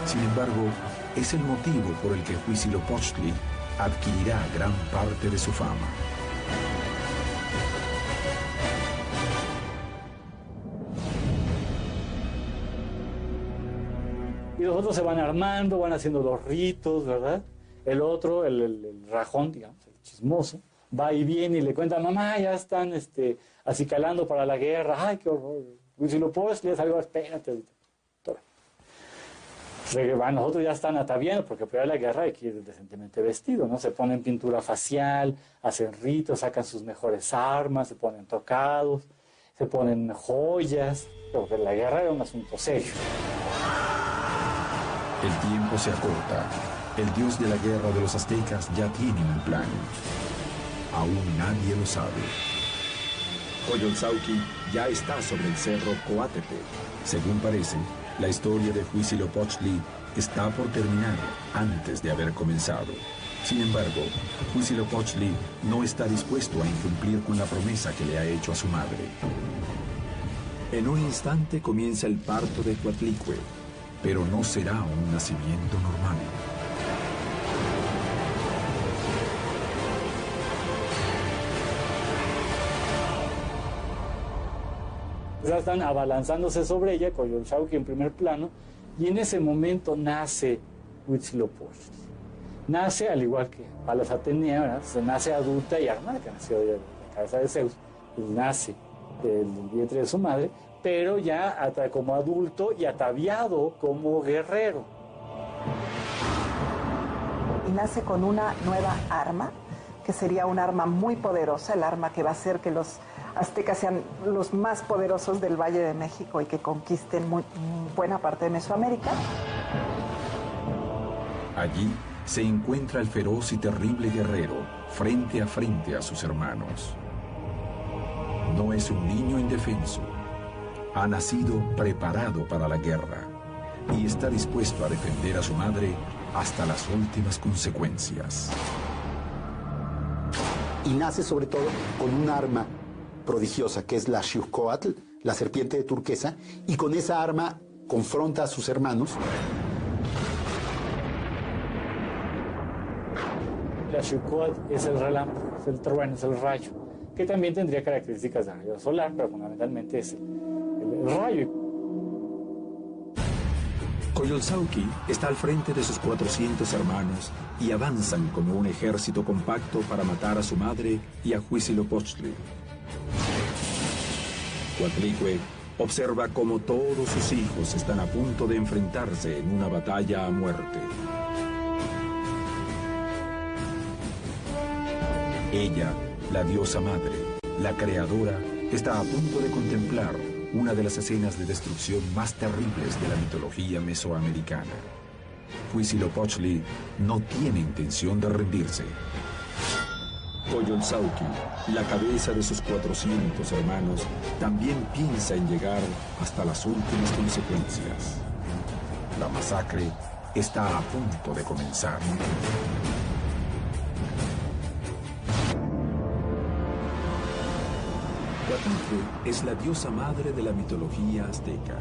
Sin embargo, es el motivo por el que Huitzilopochtli adquirirá gran parte de su fama. Y los otros se van armando, van haciendo los ritos, ¿verdad? El otro, el rajón, digamos, el chismoso, va y viene y le cuenta: mamá, ya están acicalando para la guerra, ay, qué horror, Huitzilopochtli es algo, espérate ahorita. Nosotros ya están ataviados, porque para la guerra hay que ir decentemente vestido, ¿no? Se ponen pintura facial, hacen ritos, sacan sus mejores armas, se ponen tocados, se ponen joyas, porque la guerra era un asunto serio. El tiempo se acorta. El dios de la guerra de los aztecas ya tiene un plan. Aún nadie lo sabe. Coyolxauhqui ya está sobre el cerro Coatepec. Según parece, la historia de Huitzilopochtli está por terminar antes de haber comenzado. Sin embargo, Huitzilopochtli no está dispuesto a incumplir con la promesa que le ha hecho a su madre. En un instante comienza el parto de Coatlicue, pero no será un nacimiento normal. Ya están abalanzándose sobre ella, Coyolxauhqui en primer plano, y en ese momento nace Huitzilopochtli. Nace, al igual que Palas Atenea, ¿verdad? Se nace adulta y armada, que nació de la cabeza de Zeus, y nace del vientre de su madre, pero ya como adulto y ataviado como guerrero. Y nace con una nueva arma, que sería un arma muy poderosa, el arma que va a hacer que los aztecas sean los más poderosos del Valle de México y que conquisten buena parte de Mesoamérica. Allí se encuentra el feroz y terrible guerrero frente a sus hermanos. No es un niño indefenso. Ha nacido preparado para la guerra y está dispuesto a defender a su madre hasta las últimas consecuencias. Y nace sobre todo con un arma prodigiosa, que es la Xiuhcoatl, la serpiente de turquesa, y con esa arma confronta a sus hermanos. La Xiuhcoatl es el relámpago, es el trueno, es el rayo, que también tendría características de rayo solar, pero fundamentalmente es el rayo. Coyolxauhqui está al frente de sus 400 hermanos y avanzan como un ejército compacto para matar a su madre y a Huitzilopochtli. Coatlicue observa cómo todos sus hijos están a punto de enfrentarse en una batalla a muerte. Ella, la diosa madre, la creadora, está a punto de contemplar una de las escenas de destrucción más terribles de la mitología mesoamericana. Huitzilopochtli no tiene intención de rendirse. Coyolxauhqui, la cabeza de sus 400 hermanos, también piensa en llegar hasta las últimas consecuencias. La masacre está a punto de comenzar. Coatlicue es la diosa madre de la mitología azteca.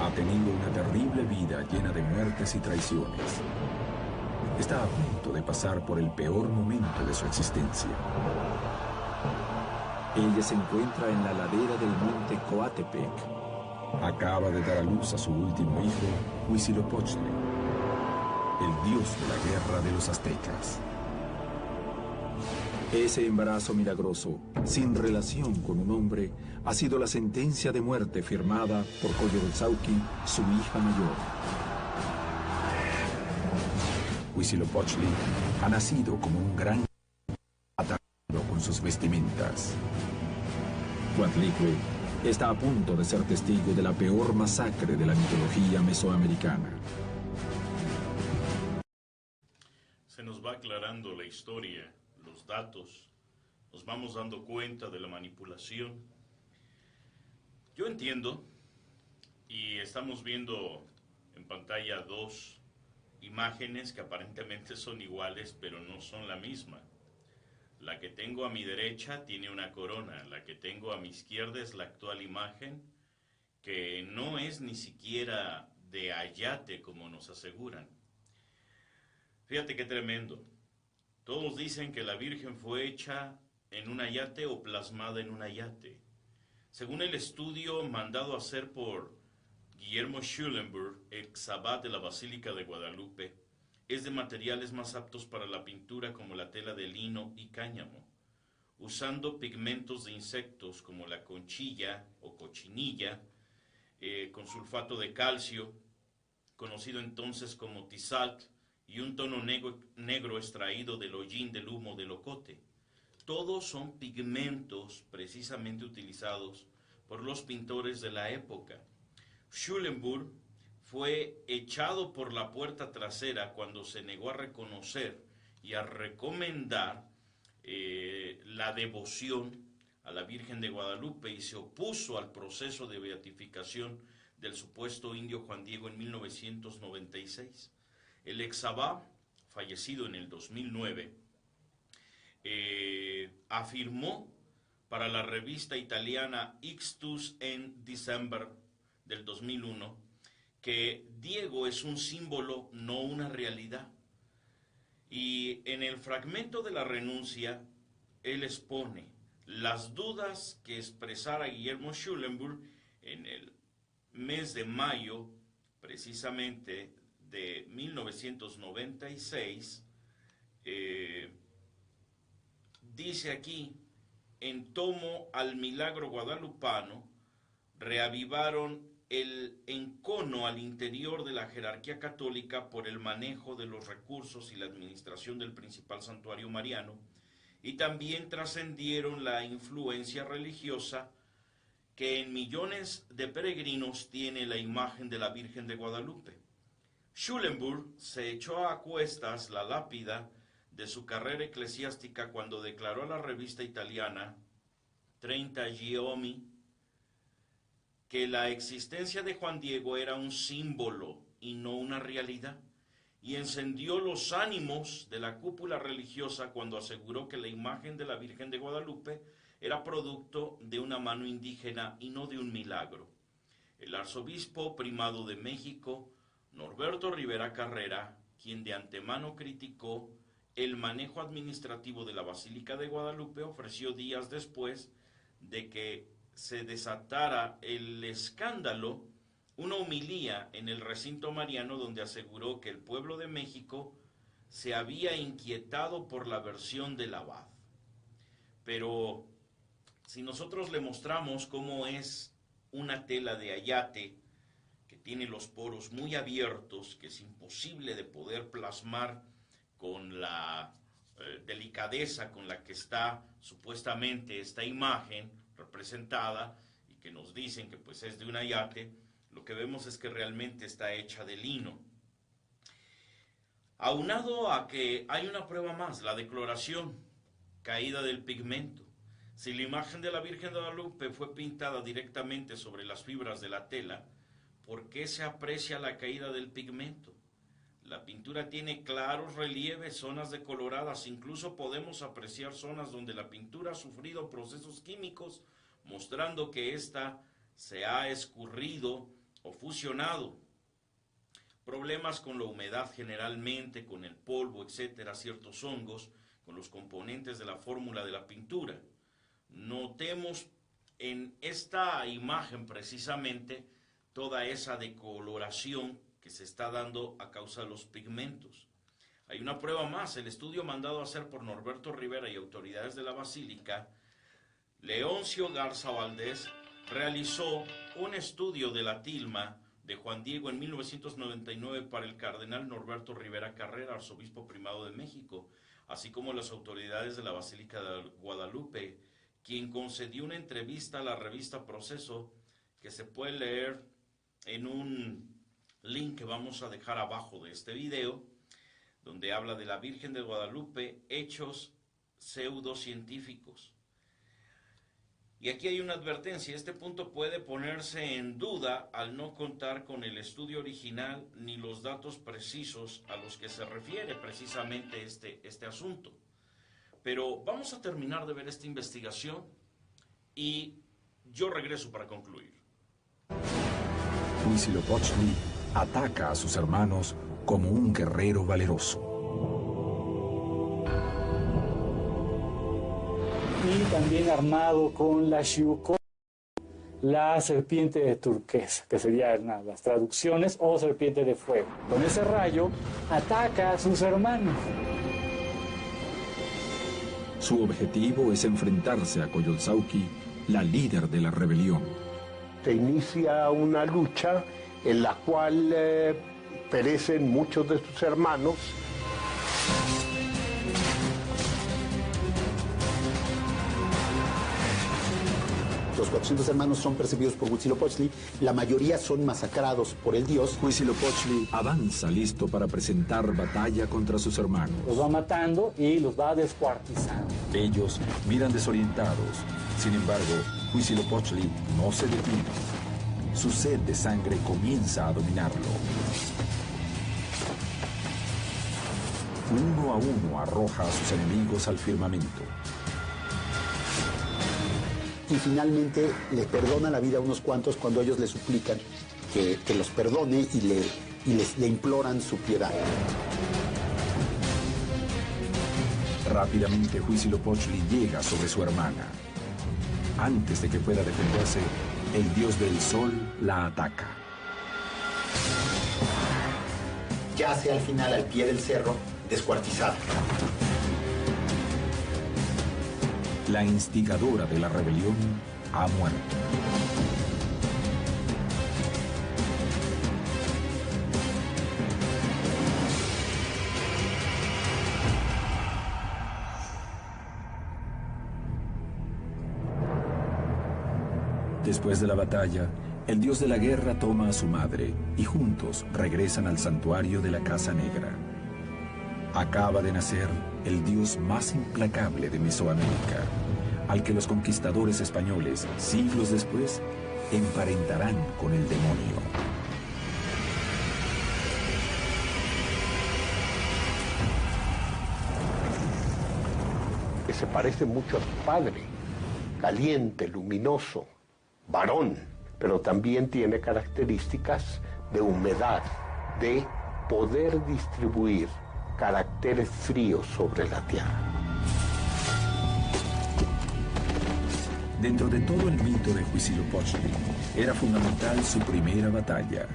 Ha tenido una terrible vida llena de muertes y traiciones. Está a punto de pasar por el peor momento de su existencia. Ella se encuentra en la ladera del monte Coatepec. Acaba de dar a luz a su último hijo, Huitzilopochtli, el dios de la guerra de los aztecas. Ese embarazo milagroso, sin relación con un hombre, ha sido la sentencia de muerte firmada por Coyolxauhqui, su hija mayor. Huitzilopochtli ha nacido como un gran atado con sus vestimentas. Coatlicue está a punto de ser testigo de la peor masacre de la mitología mesoamericana. Se nos va aclarando la historia, los datos, nos vamos dando cuenta de la manipulación. Yo entiendo, y estamos viendo en pantalla dos imágenes que aparentemente son iguales, pero no son la misma. La que tengo a mi derecha tiene una corona, la que tengo a mi izquierda es la actual imagen, que no es ni siquiera de ayate como nos aseguran. Fíjate qué tremendo. Todos dicen que la Virgen fue hecha en un ayate o plasmada en un ayate. Según el estudio mandado a hacer por Guillermo Schulenburg, ex abad de la Basílica de Guadalupe, es de materiales más aptos para la pintura como la tela de lino y cáñamo. usando pigmentos de insectos como la conchilla o cochinilla, con sulfato de calcio, conocido entonces como tisalt, y un tono negro extraído del hollín del humo del ocote. Todos son pigmentos precisamente utilizados por los pintores de la época. Schulenburg fue echado por la puerta trasera cuando se negó a reconocer y a recomendar la devoción a la Virgen de Guadalupe y se opuso al proceso de beatificación del supuesto indio Juan Diego en 1996. El ex abad, fallecido en el 2009, afirmó para la revista italiana Ixtus en December del 2001 que Diego es un símbolo, no una realidad. Y en el fragmento de la renuncia, él expone las dudas que expresara Guillermo Schulenburg en el mes de mayo, precisamente de 1996, dice aquí, en tomo al milagro guadalupano, reavivaron el encono al interior de la jerarquía católica por el manejo de los recursos y la administración del principal santuario mariano, y también trascendieron la influencia religiosa que en millones de peregrinos tiene la imagen de la Virgen de Guadalupe. Schulenburg se echó a cuestas la lápida de su carrera eclesiástica cuando declaró a la revista italiana 30 Giorni que la existencia de Juan Diego era un símbolo y no una realidad, y encendió los ánimos de la cúpula religiosa cuando aseguró que la imagen de la Virgen de Guadalupe era producto de una mano indígena y no de un milagro. El arzobispo primado de México, Norberto Rivera Carrera, quien de antemano criticó el manejo administrativo de la Basílica de Guadalupe, ofreció días después de que se desatara el escándalo una homilía en el recinto mariano donde aseguró que el pueblo de México se había inquietado por la versión del abad. Pero si nosotros le mostramos cómo es una tela de ayate que tiene los poros muy abiertos, que es imposible de poder plasmar con la delicadeza con la que está supuestamente esta imagen representada y que nos dicen que pues es de un ayate, lo que vemos es que realmente está hecha de lino. Aunado a que hay una prueba más, la decoloración, caída del pigmento. Si la imagen de la Virgen de Guadalupe fue pintada directamente sobre las fibras de la tela, ¿por qué se aprecia la caída del pigmento? La pintura tiene claros relieves, zonas decoloradas, incluso podemos apreciar zonas donde la pintura ha sufrido procesos químicos, mostrando que ésta se ha escurrido o fusionado. Problemas con la humedad generalmente, con el polvo, etcétera, ciertos hongos, con los componentes de la fórmula de la pintura. Notemos en esta imagen precisamente toda esa decoloración que se está dando a causa de los pigmentos. Hay una prueba más, el estudio mandado a hacer por Norberto Rivera y autoridades de la Basílica. Leoncio Garza Valdés realizó un estudio de la tilma de Juan Diego en 1999 para el cardenal Norberto Rivera Carrera, arzobispo primado de México, así como las autoridades de la Basílica de Guadalupe, quien concedió una entrevista a la revista Proceso, que se puede leer en un link que vamos a dejar abajo de este video, donde habla de la Virgen de Guadalupe, hechos pseudocientíficos. Y aquí hay una advertencia, este punto puede ponerse en duda al no contar con el estudio original ni los datos precisos a los que se refiere precisamente este asunto. Pero vamos a terminar de ver esta investigación y yo regreso para concluir. Huitzilopochtli ataca a sus hermanos como un guerrero valeroso. Y también armado con la Xiuhqo, la serpiente de turquesa, que serían las traducciones, o serpiente de fuego. Con ese rayo ataca a sus hermanos. Su objetivo es enfrentarse a Coyolxauhqui, la líder de la rebelión. Se inicia una lucha en la cual perecen muchos de sus hermanos. Los 400 hermanos son perseguidos por Huitzilopochtli, la mayoría son masacrados por el dios. Huitzilopochtli avanza listo para presentar batalla contra sus hermanos. Los va matando y los va descuartizando. Ellos miran desorientados. Sin embargo, Huitzilopochtli no se detiene. Su sed de sangre comienza a dominarlo. Uno a uno arroja a sus enemigos al firmamento. Y finalmente le perdona la vida a unos cuantos cuando ellos le suplican que los perdone y le imploran su piedad. Rápidamente Huitzilopochtli llega sobre su hermana. Antes de que pueda defenderse, el dios del sol la ataca. Yace al final al pie del cerro, descuartizada. La instigadora de la rebelión ha muerto. Después de la batalla, el dios de la guerra toma a su madre y juntos regresan al santuario de la Casa Negra. Acaba de nacer el dios más implacable de Mesoamérica, al que los conquistadores españoles, siglos después, emparentarán con el demonio. Que se parece mucho a su padre, caliente, luminoso, varón, pero también tiene características de humedad, de poder distribuir caracteres fríos sobre la tierra. Dentro de todo el mito de Huitzilopochtli, era fundamental su primera batalla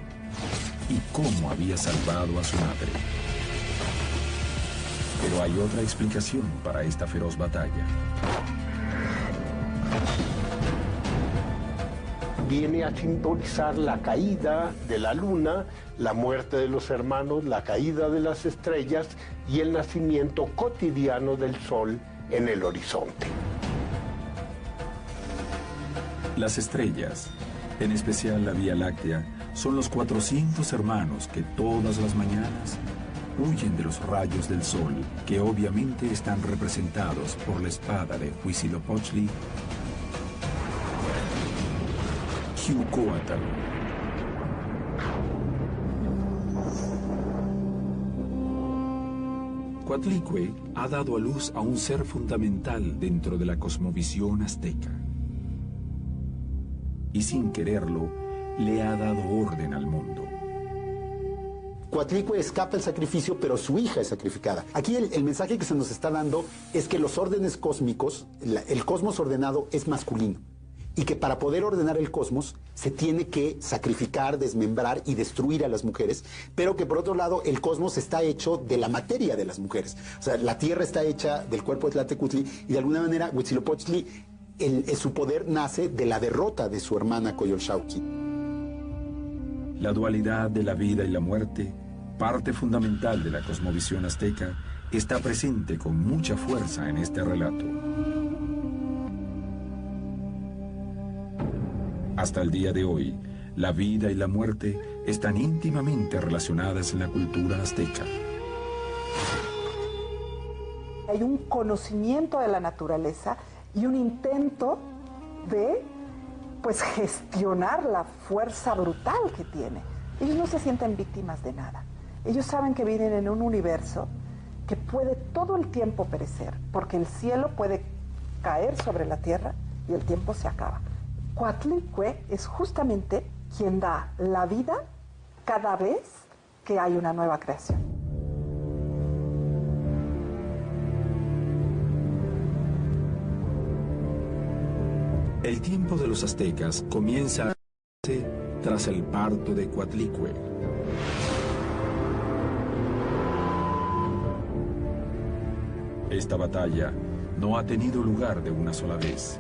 y cómo había salvado a su madre. Pero hay otra explicación para esta feroz batalla. Viene a simbolizar la caída de la luna, la muerte de los hermanos, la caída de las estrellas y el nacimiento cotidiano del sol en el horizonte. Las estrellas, en especial la Vía Láctea, son los 400 hermanos que todas las mañanas huyen de los rayos del sol, que obviamente están representados por la espada de Huitzilopochtli, Xiuhcoatl. Coatlicue ha dado a luz a un ser fundamental dentro de la cosmovisión azteca. Y sin quererlo, le ha dado orden al mundo. Coatlicue escapa el sacrificio, pero su hija es sacrificada. Aquí el mensaje que se nos está dando es que los órdenes cósmicos, el cosmos ordenado es masculino. Y que para poder ordenar el cosmos se tiene que sacrificar, desmembrar y destruir a las mujeres, pero que por otro lado el cosmos está hecho de la materia de las mujeres. O sea, la tierra está hecha del cuerpo de Tlahtecutli y de alguna manera Huitzilopochtli, su poder nace de la derrota de su hermana Coyolxauhqui. La dualidad de la vida y la muerte, parte fundamental de la cosmovisión azteca, está presente con mucha fuerza en este relato. Hasta el día de hoy, la vida y la muerte están íntimamente relacionadas en la cultura azteca. Hay un conocimiento de la naturaleza y un intento de, pues, gestionar la fuerza brutal que tiene. Ellos no se sienten víctimas de nada. Ellos saben que viven en un universo que puede todo el tiempo perecer, porque el cielo puede caer sobre la tierra y el tiempo se acaba. Coatlicue es justamente quien da la vida cada vez que hay una nueva creación. El tiempo de los aztecas comienza tras el parto de Coatlicue. Esta batalla no ha tenido lugar de una sola vez.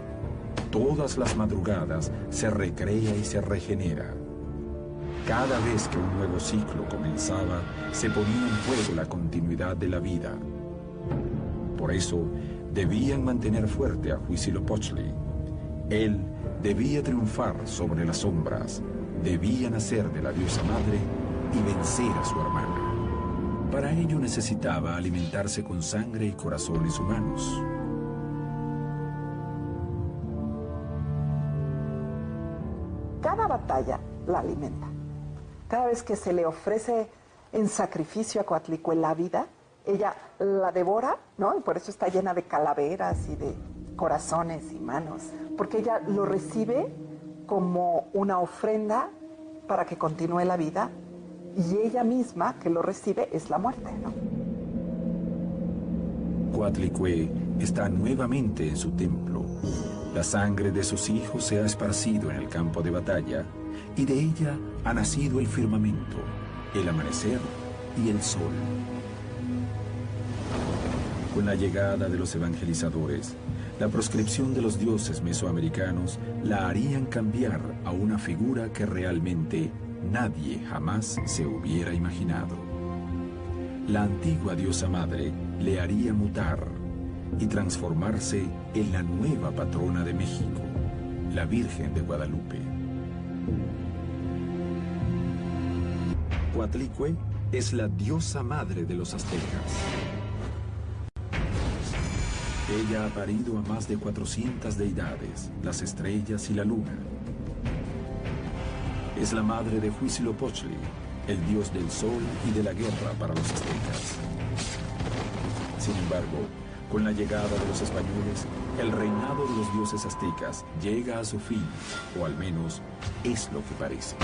Todas las madrugadas se recrea y se regenera. Cada vez que un nuevo ciclo comenzaba, se ponía en juego la continuidad de la vida. Por eso, debían mantener fuerte a Huitzilopochtli. Él debía triunfar sobre las sombras, debía nacer de la diosa madre y vencer a su hermana. Para ello necesitaba alimentarse con sangre y corazones humanos. Cada batalla la alimenta. Cada vez que se le ofrece en sacrificio a Coatlicue la vida, ella la devora, ¿no? Y por eso está llena de calaveras y de corazones y manos, porque ella lo recibe como una ofrenda para que continúe la vida, y ella misma que lo recibe es la muerte, ¿no? Coatlicue está nuevamente en su templo. La sangre de sus hijos se ha esparcido en el campo de batalla, y de ella ha nacido el firmamento, el amanecer y el sol. Con la llegada de los evangelizadores, la proscripción de los dioses mesoamericanos la harían cambiar a una figura que realmente nadie jamás se hubiera imaginado. La antigua diosa madre le haría mutar y transformarse en la nueva patrona de México, la Virgen de Guadalupe. Coatlicue es la diosa madre de los aztecas. Ella ha parido a más de 400 deidades, las estrellas y la luna. Es la madre de Huitzilopochtli, el dios del sol y de la guerra para los aztecas. Sin embargo, con la llegada de los españoles, el reinado de los dioses aztecas llega a su fin, o al menos es lo que parece.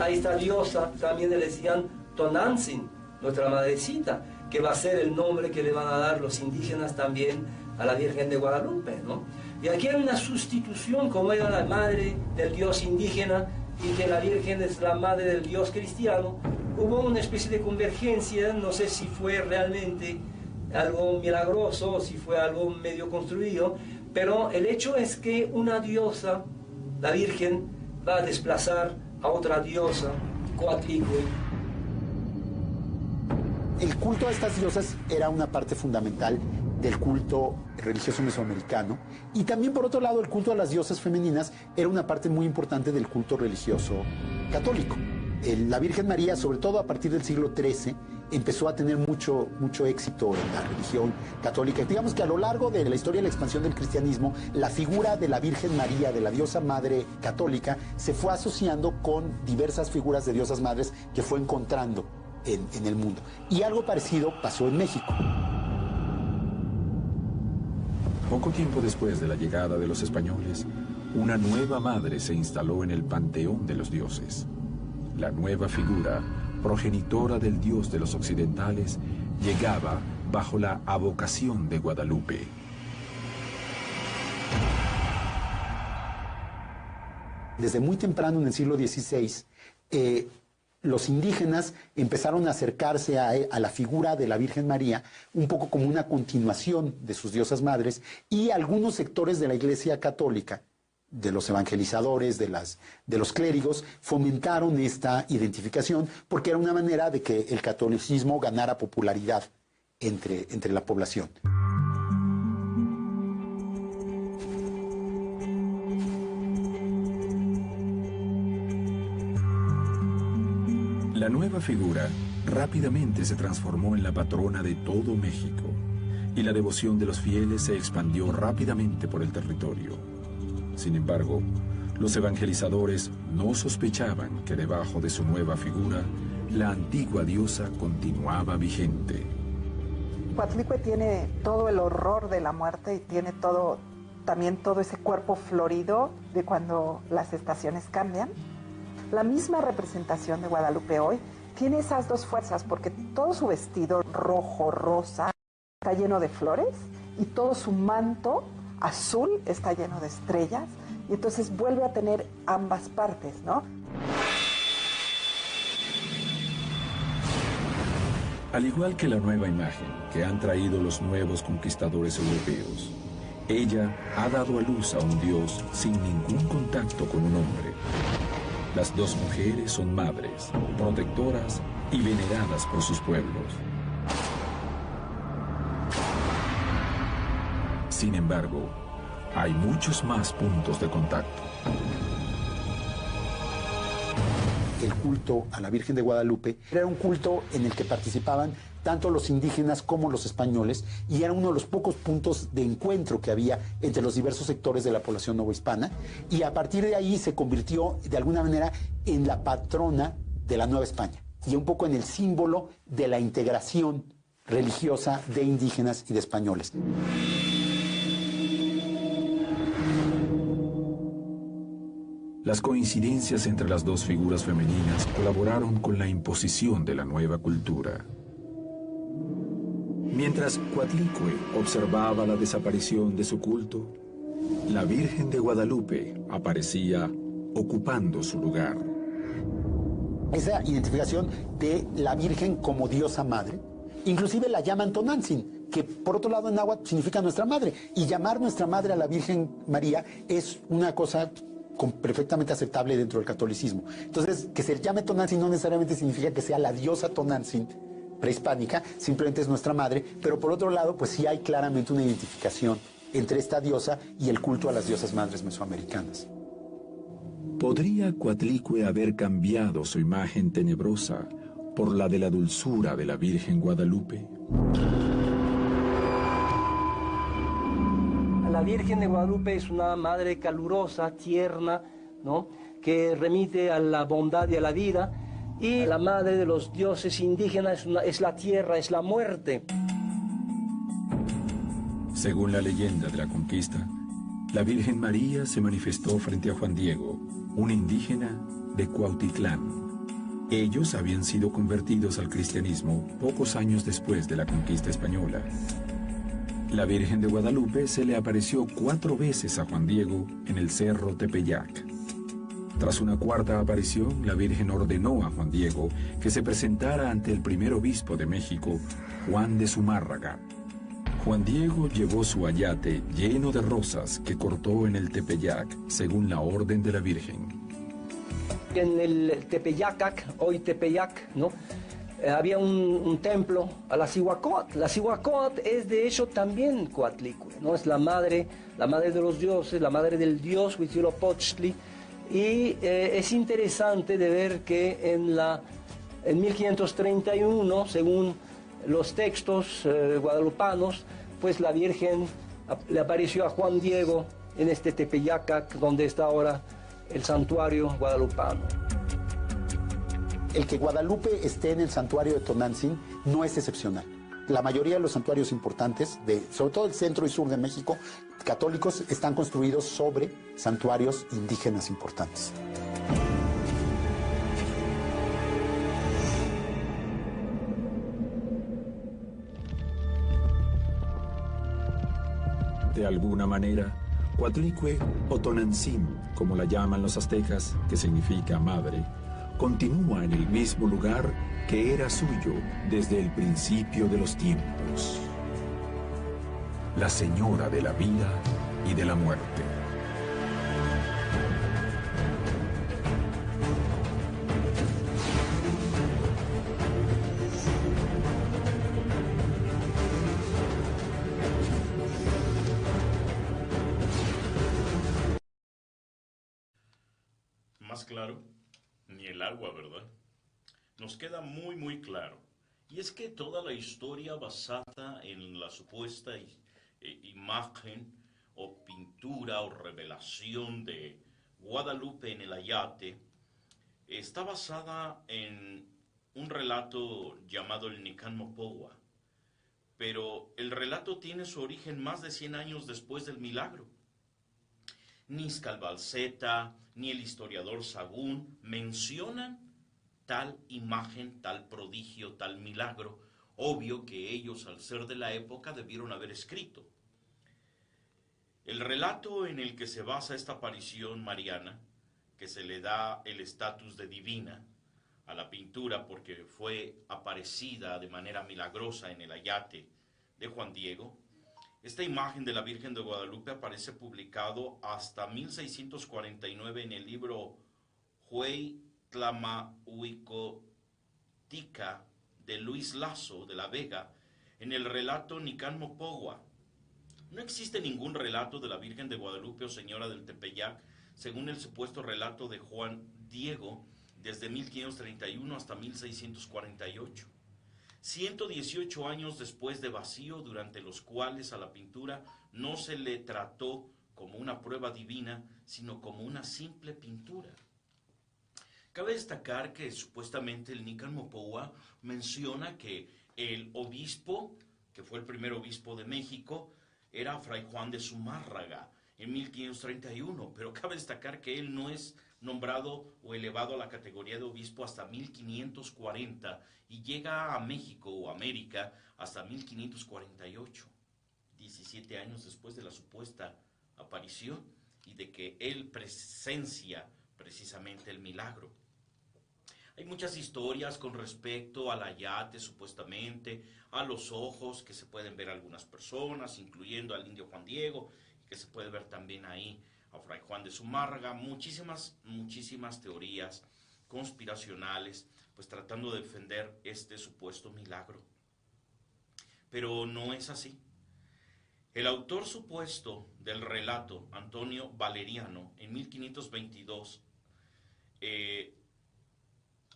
A esta diosa también le decían Tonantzin, nuestra madrecita, que va a ser el nombre que le van a dar los indígenas también a la Virgen de Guadalupe, ¿no? Y aquí hay una sustitución, como era la madre del dios indígena y que la Virgen es la madre del dios cristiano. Hubo una especie de convergencia, no sé si fue realmente algo milagroso o si fue algo medio construido, pero el hecho es que una diosa, la Virgen, va a desplazar a otra diosa, Coatlicue. El culto a estas diosas era una parte fundamental del culto religioso mesoamericano, y también por otro lado el culto a las diosas femeninas era una parte muy importante del culto religioso católico. La Virgen María, sobre todo a partir del siglo XIII, empezó a tener mucho éxito en la religión católica. Digamos que a lo largo de la historia de la expansión del cristianismo, la figura de la Virgen María, de la diosa madre católica, se fue asociando con diversas figuras de diosas madres que fue encontrando en el mundo. Y algo parecido pasó en México. Poco tiempo después de la llegada de los españoles, una nueva madre se instaló en el panteón de los dioses. La nueva figura, progenitora del dios de los occidentales, llegaba bajo la advocación de Guadalupe. Desde muy temprano en el siglo XVI, los indígenas empezaron a acercarse a la figura de la Virgen María un poco como una continuación de sus diosas madres, y algunos sectores de la Iglesia Católica, de los evangelizadores, de los clérigos, fomentaron esta identificación porque era una manera de que el catolicismo ganara popularidad entre la población. La nueva figura rápidamente se transformó en la patrona de todo México, y la devoción de los fieles se expandió rápidamente por el territorio. Sin embargo, los evangelizadores no sospechaban que debajo de su nueva figura, la antigua diosa continuaba vigente. Coatlicue tiene todo el horror de la muerte y tiene también todo ese cuerpo florido de cuando las estaciones cambian. La misma representación de Guadalupe hoy tiene esas dos fuerzas, porque todo su vestido rojo, rosa, está lleno de flores, y todo su manto azul está lleno de estrellas, Y entonces vuelve a tener ambas partes, ¿no? Al igual que la nueva imagen que han traído los nuevos conquistadores europeos, ella ha dado a luz a un Dios sin ningún contacto con un hombre. Las dos mujeres son madres, protectoras y veneradas por sus pueblos. Sin embargo, hay muchos más puntos de contacto. El culto a la Virgen de Guadalupe era un culto en el que participaban tanto los indígenas como los españoles, y era uno de los pocos puntos de encuentro que había entre los diversos sectores de la población novohispana, y a partir de ahí se convirtió de alguna manera en la patrona de la Nueva España y un poco en el símbolo de la integración religiosa de indígenas y de españoles. Las coincidencias entre las dos figuras femeninas colaboraron con la imposición de la nueva cultura. Mientras Coatlicue observaba la desaparición de su culto, la Virgen de Guadalupe aparecía ocupando su lugar. Esa identificación de la Virgen como diosa madre, inclusive la llaman Tonantzin, que por otro lado en náhuatl significa nuestra madre, y llamar nuestra madre a la Virgen María es una cosa perfectamente aceptable dentro del catolicismo. Entonces, que se llame Tonantzin no necesariamente significa que sea la diosa Tonantzin prehispánica, simplemente es nuestra madre, pero por otro lado, pues sí hay claramente una identificación entre esta diosa y el culto a las diosas madres mesoamericanas. ¿Podría Coatlicue haber cambiado su imagen tenebrosa por la de la dulzura de la Virgen Guadalupe? La Virgen de Guadalupe es una madre calurosa, tierna, ¿no?, que remite a la bondad y a la vida, y la madre de los dioses indígenas es la tierra, es la muerte. Según la leyenda de la conquista, la Virgen María se manifestó frente a Juan Diego, un indígena de Cuautitlán. Ellos habían sido convertidos al cristianismo pocos años después de la conquista española. La Virgen de Guadalupe se le apareció 4 veces a Juan Diego en el cerro Tepeyac. Tras una cuarta aparición, la Virgen ordenó a Juan Diego que se presentara ante el primer obispo de México, Juan de Zumárraga. Juan Diego llevó su ayate lleno de rosas que cortó en el Tepeyac, según la orden de la Virgen. En el Tepeyacac, hoy Tepeyac, ¿no?, había un templo a la Cihuacóatl. La Cihuacóatl es de hecho también Coatlicue, ¿no? Es la madre de los dioses, la madre del dios Huitzilopochtli. Y es interesante de ver que en 1531, según los textos guadalupanos, pues la Virgen le apareció a Juan Diego en este Tepeyacac, donde está ahora el santuario guadalupano. El que Guadalupe esté en el santuario de Tonantzin no es excepcional. La mayoría de los santuarios importantes, sobre todo el centro y sur de México, católicos, están construidos sobre santuarios indígenas importantes. De alguna manera, Coatlicue o Tonantzin, como la llaman los aztecas, que significa madre, continúa en el mismo lugar que era suyo desde el principio de los tiempos. La señora de la vida y de la muerte. Más claro, ni el agua, ¿verdad? Nos queda muy, muy claro. Y es que toda la historia basada en la supuesta imagen o pintura o revelación de Guadalupe en el Ayate está basada en un relato llamado el Nican Mopohua. Pero el relato tiene su origen más de 100 años después del milagro. Ni Izcalbalceta ni el historiador Sagún mencionan tal imagen, tal prodigio, tal milagro. Obvio que ellos, al ser de la época, debieron haber escrito. El relato en el que se basa esta aparición mariana, que se le da el estatus de divina a la pintura porque fue aparecida de manera milagrosa en el ayate de Juan Diego, esta imagen de la Virgen de Guadalupe aparece publicado hasta 1649 en el libro Huey Tlamahuicotica de Luis Lasso de la Vega, en el relato Nicán Mopogua. No existe ningún relato de la Virgen de Guadalupe o Señora del Tepeyac, según el supuesto relato de Juan Diego, desde 1531 hasta 1648. 118 años después de vacío, durante los cuales a la pintura no se le trató como una prueba divina, sino como una simple pintura. Cabe destacar que supuestamente el Nicán Mopogua menciona que el obispo, que fue el primer obispo de México, era Fray Juan de Zumárraga en 1531, pero cabe destacar que él no es nombrado o elevado a la categoría de obispo hasta 1540 y llega a México o América hasta 1548, 17 años después de la supuesta aparición y de que él presencia precisamente el milagro. Hay muchas historias con respecto al ayate, supuestamente, a los ojos que se pueden ver algunas personas, incluyendo al indio Juan Diego, que se puede ver también ahí a Fray Juan de Zumárraga, muchísimas teorías conspiracionales, pues tratando de defender este supuesto milagro. Pero no es así. El autor supuesto del relato, Antonio Valeriano, en 1522,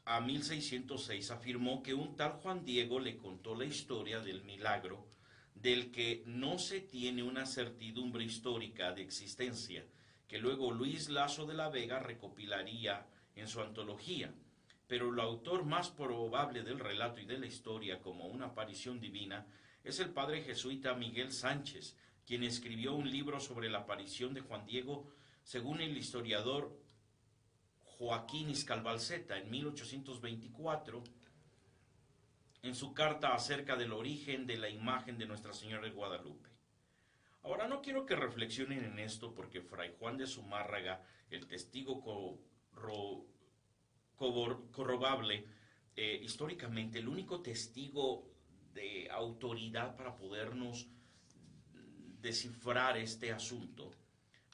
a 1606, afirmó que un tal Juan Diego le contó la historia del milagro, del que no se tiene una certidumbre histórica de existencia, que luego Luis Lasso de la Vega recopilaría en su antología. Pero el autor más probable del relato y de la historia como una aparición divina es el padre jesuita Miguel Sánchez, quien escribió un libro sobre la aparición de Juan Diego, según el historiador Joaquín Iscalbalceta, en 1824, en su carta acerca del origen de la imagen de Nuestra Señora de Guadalupe. Ahora, no quiero que reflexionen en esto porque Fray Juan de Zumárraga, el testigo corrobable, históricamente, el único testigo de autoridad para podernos descifrar este asunto,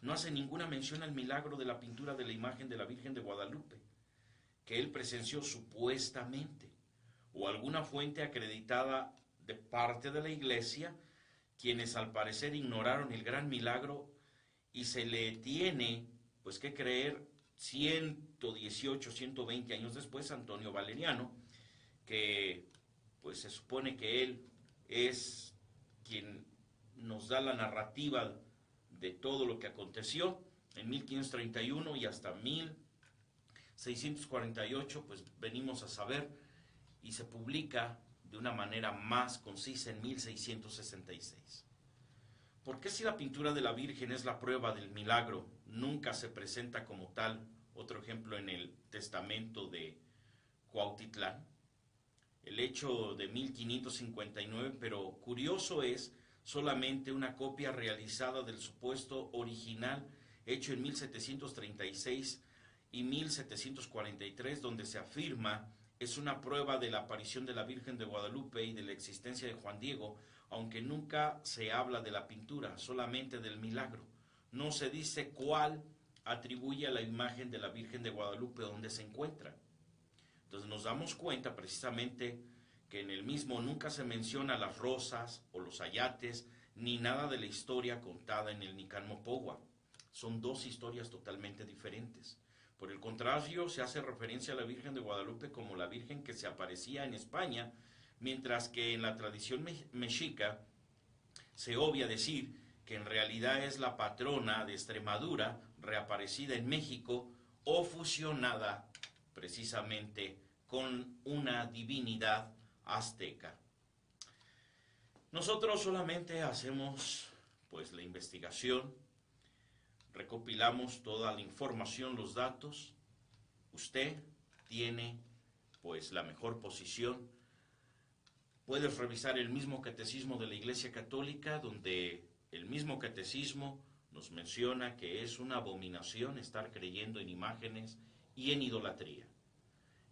no hace ninguna mención al milagro de la pintura de la imagen de la Virgen de Guadalupe, que él presenció supuestamente, o alguna fuente acreditada de parte de la Iglesia, quienes al parecer ignoraron el gran milagro y se le tiene pues que creer 118, 120 años después a Antonio Valeriano, que pues se supone que él es quien nos da la narrativa de todo lo que aconteció en 1531 y hasta 1648, pues venimos a saber, y se publica de una manera más concisa en 1666. ¿Por qué si la pintura de la Virgen es la prueba del milagro, nunca se presenta como tal? Otro ejemplo en el testamento de Cuautitlán, el hecho de 1559, pero curioso es solamente una copia realizada del supuesto original hecho en 1736 y 1743, donde se afirma es una prueba de la aparición de la Virgen de Guadalupe y de la existencia de Juan Diego, aunque nunca se habla de la pintura, solamente del milagro. No se dice cuál atribuye a la imagen de la Virgen de Guadalupe donde se encuentra. Entonces nos damos cuenta precisamente que en el mismo nunca se menciona las rosas o los ayates, ni nada de la historia contada en el Nicán Mopogua. Son dos historias totalmente diferentes. Por el contrario, se hace referencia a la Virgen de Guadalupe como la Virgen que se aparecía en España, mientras que en la tradición mexica se obvia decir que en realidad es la patrona de Extremadura, reaparecida en México o fusionada precisamente con una divinidad azteca. Nosotros solamente hacemos pues la investigación, recopilamos toda la información, los datos. Usted tiene pues la mejor posición. Puedes revisar el mismo catecismo de la Iglesia Católica, donde el mismo catecismo nos menciona que es una abominación estar creyendo en imágenes y en idolatría.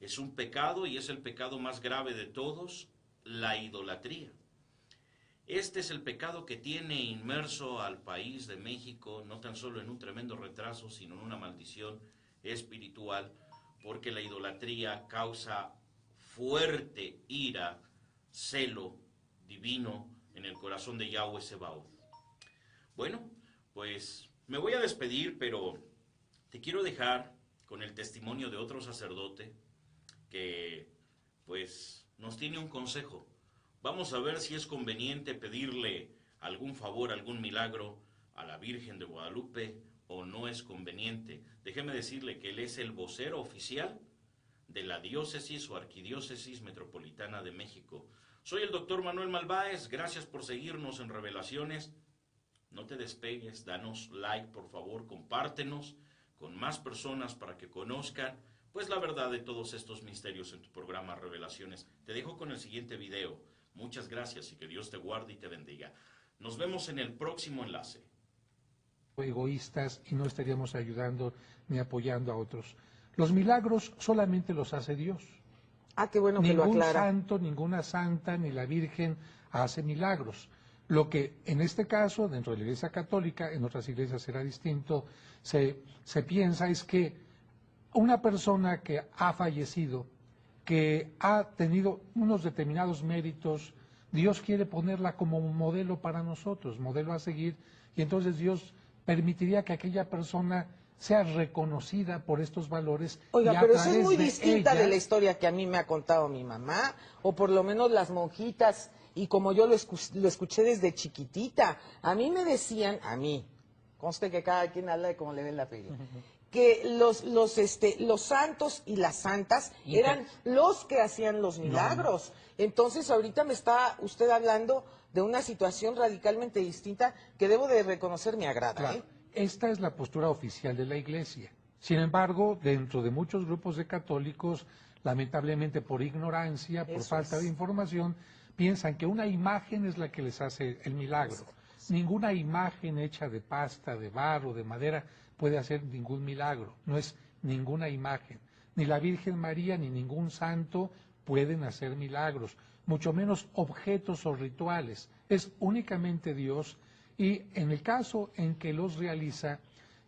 Es un pecado y es el pecado más grave de todos, la idolatría. Este es el pecado que tiene inmerso al país de México, no tan solo en un tremendo retraso, sino en una maldición espiritual, porque la idolatría causa fuerte ira, celo divino en el corazón de Yahweh Sebaot. Bueno, pues me voy a despedir, pero te quiero dejar con el testimonio de otro sacerdote que pues nos tiene un consejo. Vamos a ver si es conveniente pedirle algún favor, algún milagro a la Virgen de Guadalupe o no es conveniente. Déjeme decirle que él es el vocero oficial de la diócesis o arquidiócesis metropolitana de México. Soy el doctor Manuel Malváez, gracias por seguirnos en Revelaciones. No te despegues, danos like por favor, compártenos con más personas para que conozcan pues la verdad de todos estos misterios en tu programa Revelaciones. Te dejo con el siguiente video. Muchas gracias y que Dios te guarde y te bendiga. Nos vemos en el próximo enlace. Egoístas y no estaríamos ayudando ni apoyando a otros. Los milagros solamente los hace Dios. Ah, qué bueno que lo aclara. Ningún santo, ninguna santa, ni la Virgen hace milagros. Lo que en este caso, dentro de la Iglesia Católica, en otras iglesias será distinto, se piensa es que una persona que ha fallecido, que ha tenido unos determinados méritos, Dios quiere ponerla como un modelo para nosotros, modelo a seguir, y entonces Dios permitiría que aquella persona sea reconocida por estos valores. Oiga, y pero eso es muy distinta ella, de la historia que a mí me ha contado mi mamá, o por lo menos las monjitas, y como yo lo escuché desde chiquitita. A mí me decían, a mí, conste que cada quien habla de cómo le ven la feria, que los santos y las santas eran los que hacían los milagros. Entonces ahorita me está usted hablando de una situación radicalmente distinta que debo de reconocer me agrada. Claro. Esta es la postura oficial de la Iglesia. Sin embargo, dentro de muchos grupos de católicos, lamentablemente por ignorancia, por falta de información, piensan que una imagen es la que les hace el milagro. Ninguna imagen hecha de pasta, de barro, de madera puede hacer ningún milagro. No es ninguna imagen. Ni la Virgen María ni ningún santo pueden hacer milagros, mucho menos objetos o rituales. Es únicamente Dios, y en el caso en que los realiza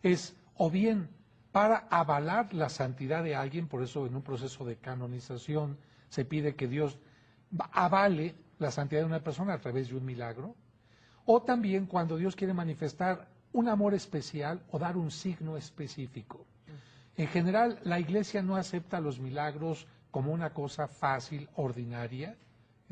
es o bien para avalar la santidad de alguien, por eso en un proceso de canonización se pide que Dios avale la santidad de una persona a través de un milagro, o también cuando Dios quiere manifestar un amor especial o dar un signo específico. En general, la Iglesia no acepta los milagros como una cosa fácil, ordinaria.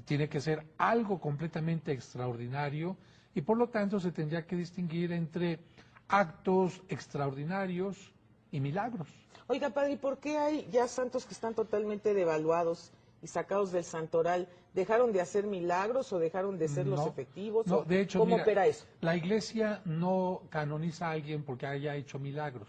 Tiene que ser algo completamente extraordinario y por lo tanto se tendría que distinguir entre actos extraordinarios y milagros. Oiga, padre, ¿y por qué hay ya santos que están totalmente devaluados y sacados del santoral? ¿Dejaron de hacer milagros o dejaron de ser los efectivos? No, de hecho, ¿cómo mira, opera eso? La Iglesia no canoniza a alguien porque haya hecho milagros.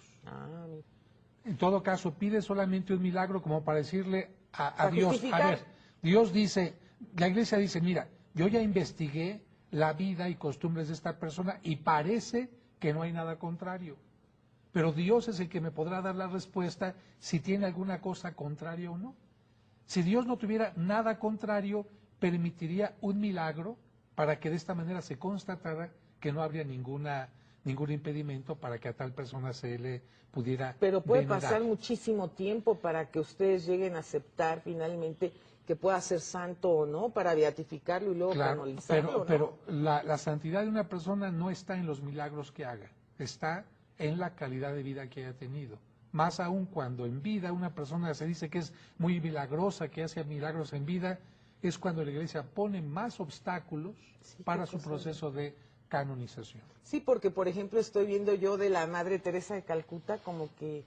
En todo caso, pide solamente un milagro como para decirle a Dios, a ver, Dios dice, la Iglesia dice, mira, yo ya investigué la vida y costumbres de esta persona y parece que no hay nada contrario. Pero Dios es el que me podrá dar la respuesta si tiene alguna cosa contraria o no. Si Dios no tuviera nada contrario, permitiría un milagro para que de esta manera se constatara que no habría ningún impedimento para que a tal persona se le pudiera Pero puede venerar. pasar muchísimo tiempo para que ustedes lleguen a aceptar finalmente que pueda ser santo o no, para beatificarlo y luego canonizarlo, ¿no? Pero la santidad de una persona no está en los milagros que haga, está en la calidad de vida que haya tenido. Más aún cuando en vida una persona se dice que es muy milagrosa, que hace milagros en vida, es cuando la Iglesia pone más obstáculos para su proceso de canonización. Sí, porque por ejemplo estoy viendo yo de la Madre Teresa de Calcuta como que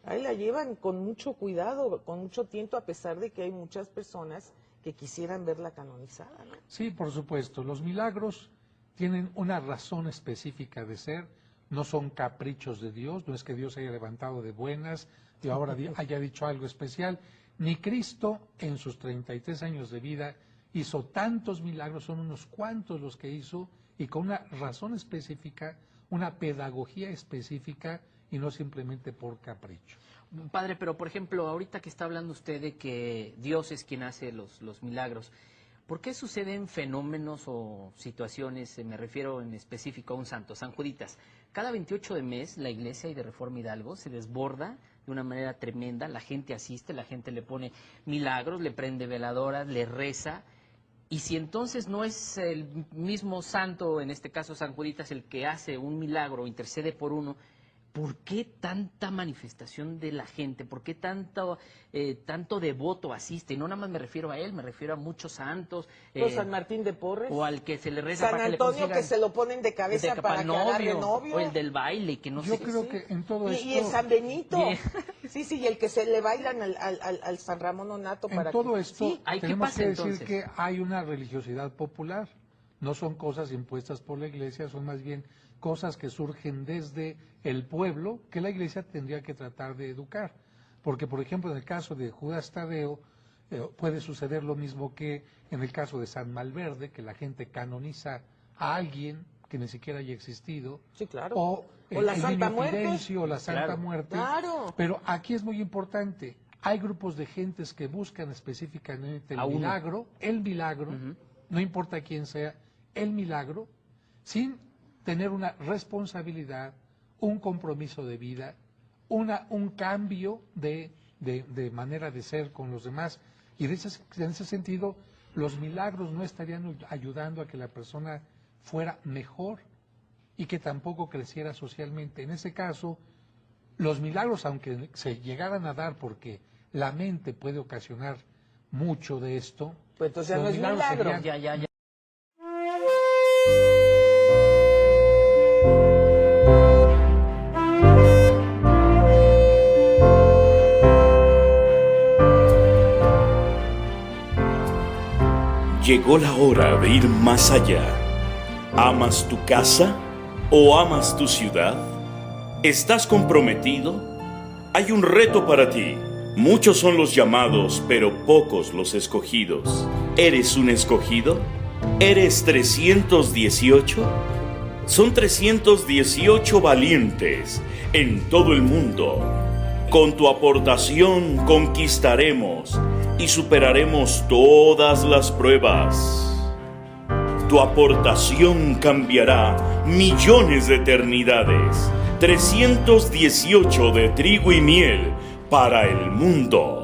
ahí la llevan con mucho cuidado, con mucho tiento, a pesar de que hay muchas personas que quisieran verla canonizada, ¿no? Sí, por supuesto. Los milagros tienen una razón específica de ser, no son caprichos de Dios, no es que Dios se haya levantado de buenas y ahora haya dicho algo especial. Ni Cristo en sus 33 años de vida hizo tantos milagros, son unos cuantos los que hizo y con una razón específica una pedagogía específica y no simplemente por capricho. Padre, pero por ejemplo, ahorita que está hablando usted de que Dios es quien hace los milagros, ¿por qué suceden fenómenos o situaciones, me refiero en específico a un santo, San Juditas? Cada 28 de mes la iglesia y de Reforma Hidalgo se desborda de una manera tremenda, la gente asiste, la gente le pone milagros, le prende veladoras, le reza, y si entonces no es el mismo santo, en este caso San Juditas, el que hace un milagro, intercede por uno, ¿por qué tanta manifestación de la gente? ¿Por qué tanto devoto asiste? Y no nada más me refiero a él, me refiero a muchos santos. San Martín de Porres. O al que se le reza San para Antonio, que se lo ponen de cabeza para que agarre novio. O el del baile, que no sé. Yo creo que en todo esto... Y el San Benito. Sí, y el que se le bailan al San Ramón Onato. En todo esto ¿sí? tenemos que decir que hay una religiosidad popular. No son cosas impuestas por la iglesia, son más bien cosas que surgen desde el pueblo que la iglesia tendría que tratar de educar. Porque, por ejemplo, en el caso de Judas Tadeo, puede suceder lo mismo que en el caso de San Malverde, que la gente canoniza a alguien que ni siquiera haya existido. Sí, claro. O la Santa Muerte. Fidencio, o la Santa Muerte. Claro. Pero aquí es muy importante. Hay grupos de gentes que buscan específicamente el milagro, no importa quién sea, el milagro, sin tener una responsabilidad, un compromiso de vida, un cambio de manera de ser con los demás. Y en ese sentido, los milagros no estarían ayudando a que la persona fuera mejor y que tampoco creciera socialmente. En ese caso, los milagros, aunque se llegaran a dar porque la mente puede ocasionar mucho de esto, pues entonces no es milagro. Ya. Llegó la hora de ir más allá. ¿Amas tu casa o amas tu ciudad? ¿Estás comprometido? Hay un reto para ti. Muchos son los llamados, pero pocos los escogidos. ¿Eres un escogido? ¿Eres 318? Son 318 valientes en todo el mundo. Con tu aportación conquistaremos y superaremos todas las pruebas. Tu aportación cambiará millones de eternidades. 318 de trigo y miel para el mundo.